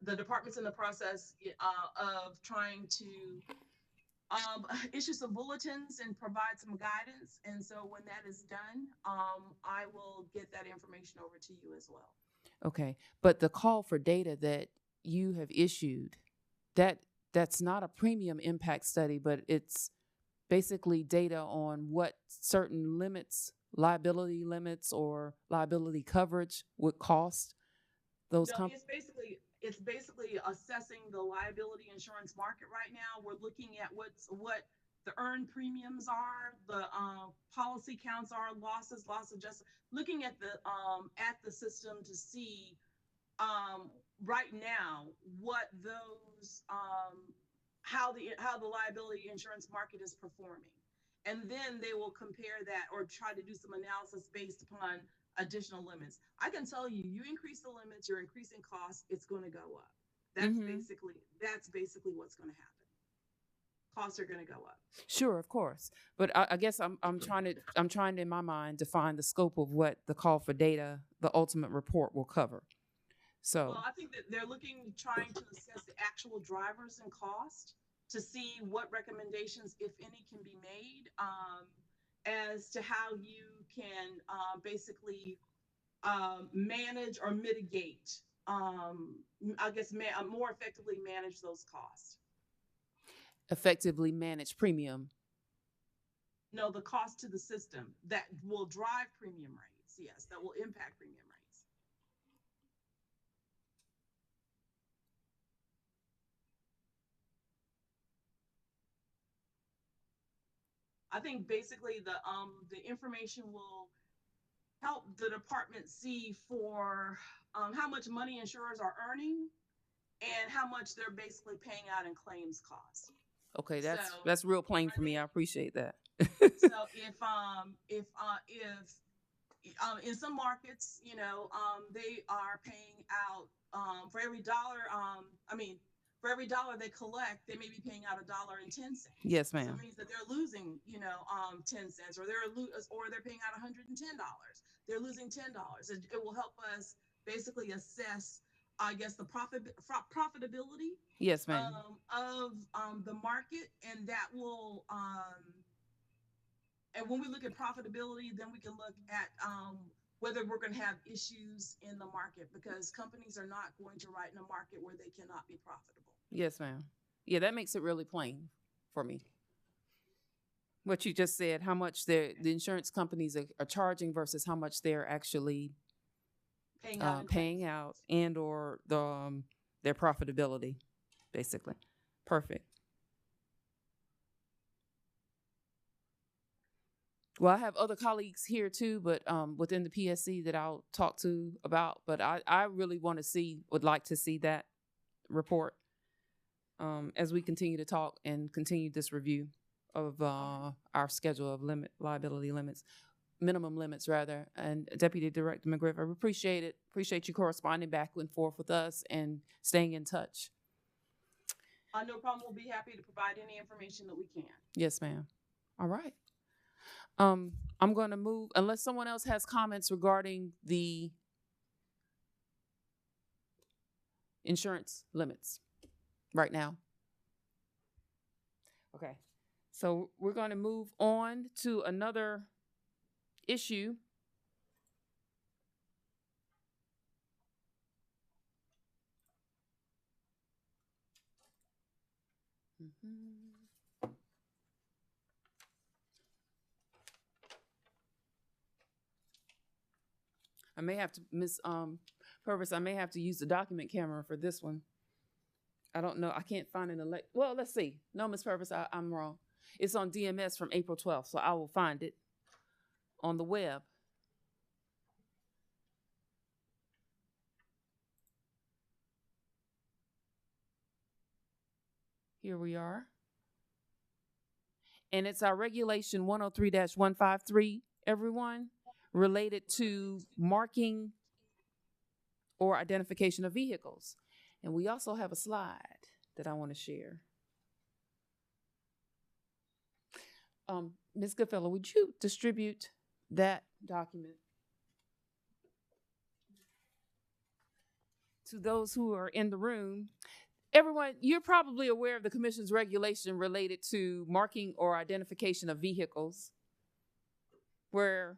S: The department's in the process of trying to issue some bulletins and provide some guidance. And so when that is done, I will get that information over to you as well.
A: Okay. But the call for data that you have issued, that's not a premium impact study, but it's basically data on what certain limits, liability limits or liability coverage would cost those companies?
S: It's basically assessing the liability insurance market right now. We're looking at what the earned premiums are, the policy counts are, loss adjustment, looking at the system to see right now what those how the liability insurance market is performing. And then they will compare that or try to do some analysis based upon additional limits. I can tell you, you increase the limits, you're increasing costs, it's going to go up. That's basically what's going to happen. Costs are going to go up.
A: Sure, of course. But I guess I'm trying to in my mind define the scope of what the call for data, the ultimate report will cover. So,
S: well, I think that they're trying to assess the actual drivers and cost to see what recommendations, if any, can be made as to how you can basically manage or mitigate, I guess, more effectively manage those costs.
A: Effectively manage premium?
S: No, the cost to the system that will drive premium rates. Yes, that will impact premium rates. I think basically the information will help the department see for how much money insurers are earning and how much they're basically paying out in claims costs.
A: Okay, that's real plain for me. I appreciate that.
S: So if in some markets, they are paying out for every dollar. For every dollar they collect, they may be paying out $1.10.
A: Yes, ma'am.
S: So it means that they're losing, 10 cents, or they're paying out $110. They're losing $10. It will help us basically assess, I guess, the profitability.
A: Yes, ma'am.
S: Of the market, and that will and when we look at profitability, then we can look at whether we're going to have issues in the market, because companies are not going to write in a market where they cannot be profitable.
A: Yes, ma'am. Yeah, that makes it really plain for me. What you just said, how much the insurance companies are charging versus how much they're actually paying out and or their profitability, basically. Perfect. Well, I have other colleagues here too, but within the PSC that I'll talk to about. But I really would like to see that report as we continue to talk and continue this review of our schedule of liability limits, minimum limits rather. And Deputy Director McGriff, I appreciate it. Appreciate you corresponding back and forth with us and staying in touch.
S: No problem. We'll be happy to provide any information that we can.
A: Yes, ma'am. All right. I'm going to move, unless someone else has comments regarding the insurance limits right now. Okay. So we're going to move on to another issue I may have to, Miss Purvis, I may have to use the document camera for this one. I don't know. I can't find an well, let's see. No, Miss Purvis, I'm wrong. It's on DMS from April 12th, so I will find it on the web. Here we are. And it's our regulation 103-153, everyone, related to marking or identification of vehicles. And we also have a slide that I want to share. Ms. Goodfellow, would you distribute that document to those who are in the room? Everyone, you're probably aware of the Commission's regulation related to marking or identification of vehicles, where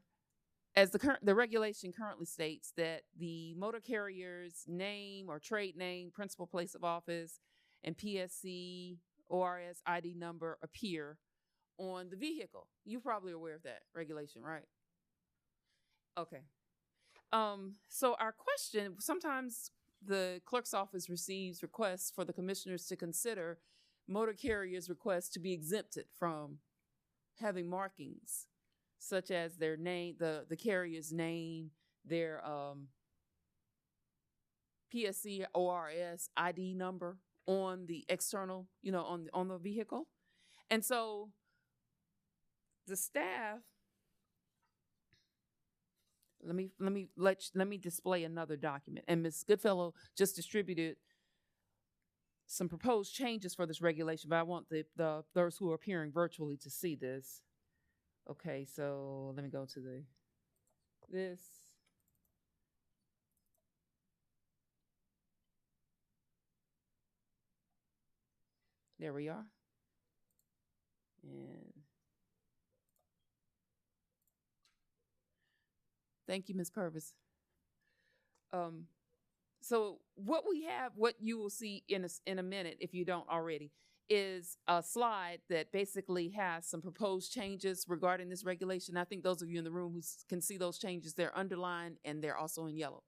A: as the regulation currently states that the motor carrier's name or trade name, principal place of office, and PSC ORS ID number appear on the vehicle. You're probably aware of that regulation, right? Okay. So our question, sometimes the clerk's office receives requests for the commissioners to consider motor carriers' requests to be exempted from having markings, such as their name, the carrier's name, their PSC ORS ID number on the external, on the vehicle. And so the staff, let me display another document. And Ms. Goodfellow just distributed some proposed changes for this regulation, but I want those who are appearing virtually to see this. Okay, so let me go to this. There we are. And thank you, Ms. Purvis. So what you will see in a minute, if you don't already, is a slide that basically has some proposed changes regarding this regulation. I think those of you in the room who can see those changes, they're underlined and they're also in yellow.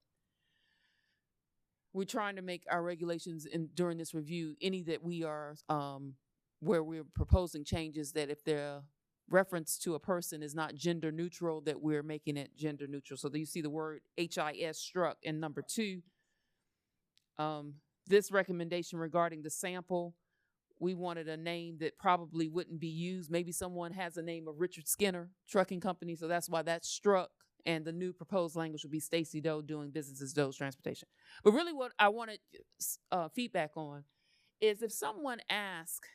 A: We're trying to make our regulations during this review, any that we are, where we're proposing changes, that if they're reference to a person is not gender neutral, that we're making it gender neutral. So you see the word HIS struck in number 2. This recommendation regarding the sample, we wanted a name that probably wouldn't be used. Maybe someone has a name of Richard Skinner Trucking Company, so that's why that's struck. And the new proposed language would be Stacy Doe doing business as Doe's Transportation. But really what I wanted feedback on is if someone asks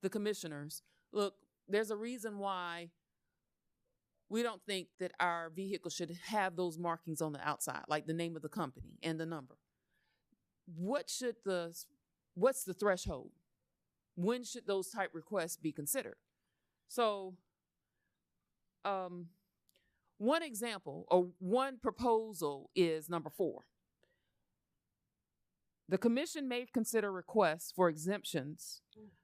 A: the commissioners, look, there's a reason why we don't think that our vehicle should have those markings on the outside, like the name of the company and the number. What's the threshold? When should those type requests be considered? So, one example or one proposal is number 4. The commission may consider requests for exemptions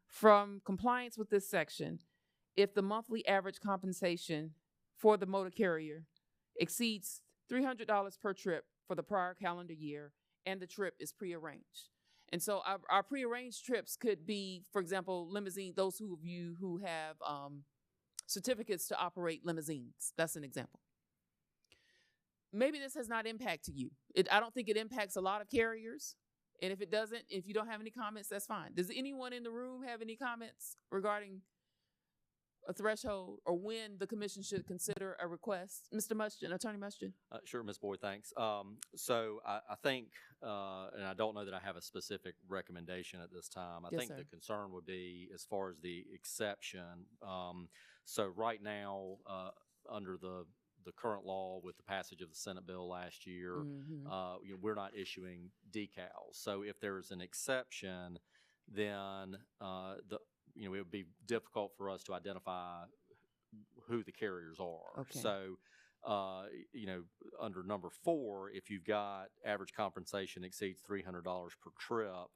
A: from compliance with this section if the monthly average compensation for the motor carrier exceeds $300 per trip for the prior calendar year and the trip is prearranged. And so our prearranged trips could be, for example, limousine, those of you who have certificates to operate limousines. That's an example. Maybe this has not impacted you. I don't think it impacts a lot of carriers. And if it doesn't, if you don't have any comments, that's fine. Does anyone in the room have any comments regarding a threshold or when the commission should consider a request? Mr. Mushton, Attorney Mushton.
P: Sure, Ms. Boyd, thanks. So I think, and I don't know that I have a specific recommendation at this time. I think the concern would be as far as the exception. So right now, under the current law with the passage of the Senate bill last year, we're not issuing decals. So if there's an exception, then it would be difficult for us to identify who the carriers are. Okay. So under number 4, if you've got average compensation exceeds $300 per trip,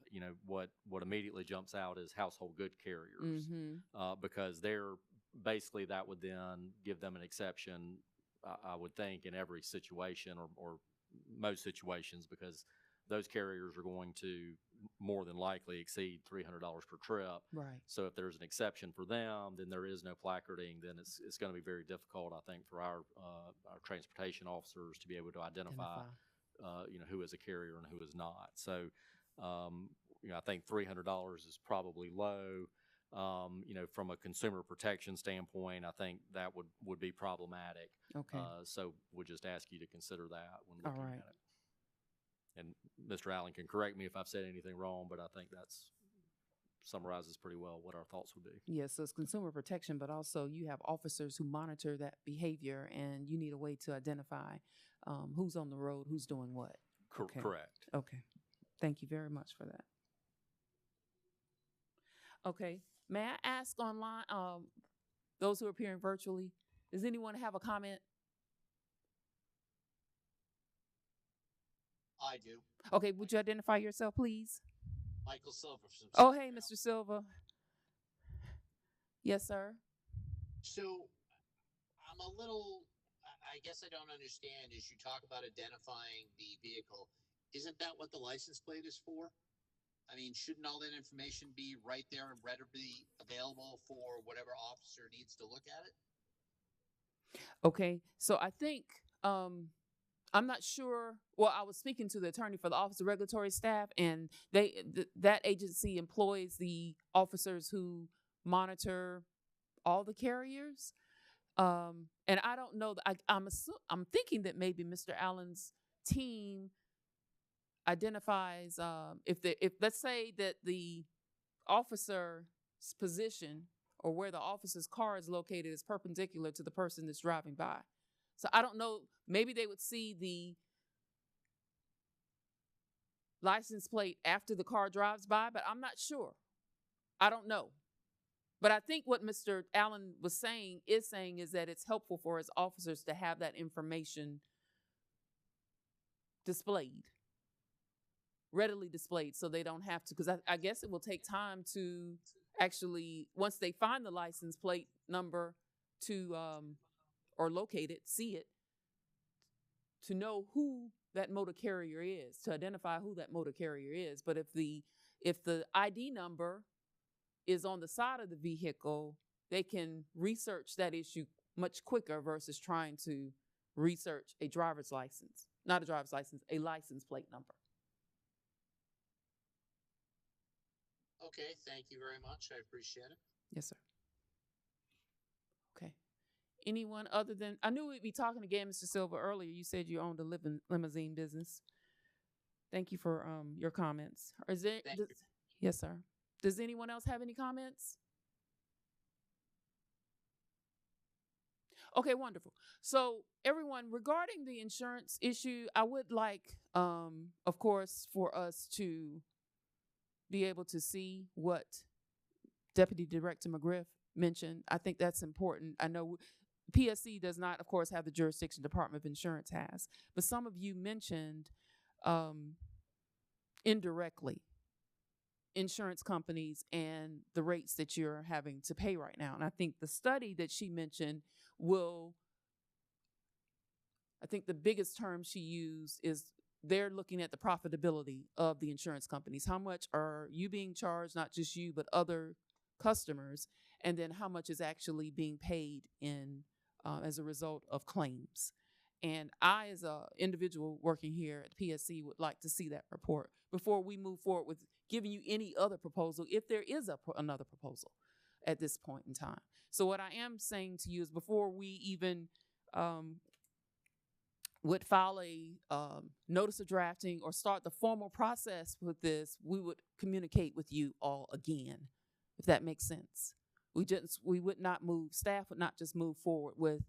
P: what immediately jumps out is household good carriers, because they're basically, that would then give them an exception, I would think, in every situation or most situations, because those carriers are going to more than likely exceed $300 per trip.
A: Right.
P: So if there's an exception for them, then there is no placarding. Then it's going to be very difficult, I think, for our transportation officers to be able to identify. Who is a carrier and who is not. So, I think $300 is probably low. From a consumer protection standpoint, I think that would be problematic.
A: Okay.
P: So we'll just ask you to consider that when looking
A: All right.
P: at it. And Mr. Allen can correct me if I've said anything wrong, but I think that's summarizes pretty well what our thoughts would be.
A: Yes, so it's consumer protection, but also you have officers who monitor that behavior, and you need a way to identify who's on the road, who's doing what. Okay.
P: Correct.
A: Okay. Thank you very much for that. Okay. May I ask online, those who are appearing virtually, does anyone have a comment?
N: I do.
A: Okay, would you identify yourself, please?
N: Michael Silver.
A: Oh, hey, Mr. Silva. Yes, sir.
N: So I'm a little, I guess I don't understand, as you talk about identifying the vehicle, isn't that what the license plate is for? I mean, shouldn't all that information be right there and readily available for whatever officer needs to look at it?
A: Okay, so I think, I'm not sure. Well, I was speaking to the attorney for the Office of Regulatory Staff, and that agency employs the officers who monitor all the carriers. And I don't know. I'm thinking that maybe Mr. Allen's team identifies if let's say that the officer's position or where the officer's car is located is perpendicular to the person that's driving by. So I don't know, maybe they would see the license plate after the car drives by, but I'm not sure. I don't know. But I think what Mr. Allen was saying is that it's helpful for his officers to have that information displayed, readily displayed, so they don't have to, because I guess it will take time to actually, once they find the license plate number to, or locate it, see it, to know who that motor carrier is, to identify who that motor carrier is. But if the ID number is on the side of the vehicle, they can research that issue much quicker versus trying to research a driver's license, not a driver's license, a license plate number.
N: Okay, thank you very much. I appreciate it.
A: Yes, sir. Okay. Anyone other than, I knew we'd be talking again, Mr. Silva, earlier. You said you owned a limousine business. Thank you for your comments. Yes, sir. Does anyone else have any comments? Okay, wonderful. So everyone, regarding the insurance issue, I would like, of course, for us to be able to see what Deputy Director McGriff mentioned. I think that's important. I know PSC does not, of course, have the jurisdiction Department of Insurance has, but some of you mentioned indirectly insurance companies and the rates that you're having to pay right now. And I think the study that she mentioned I think the biggest term she used is they're looking at the profitability of the insurance companies. How much are you being charged, not just you, but other customers, and then how much is actually being paid in as a result of claims. And I, as an individual working here at PSC, would like to see that report before we move forward with giving you any other proposal, if there is another proposal at this point in time. So what I am saying to you is before we even would file a notice of drafting or start the formal process with this, we would communicate with you all again, if that makes sense. We would not move, staff would not just move forward with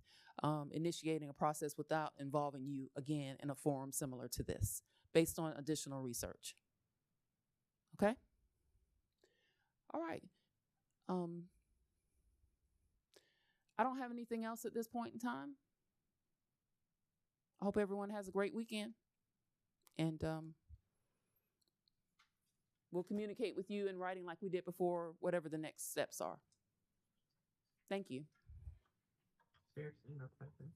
A: initiating a process without involving you again in a forum similar to this, based on additional research. Okay? All right. I don't have anything else at this point in time. I hope everyone has a great weekend. And we'll communicate with you in writing like we did before, whatever the next steps are. Thank you.
F: Seriously, no questions.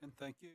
I: And thank you.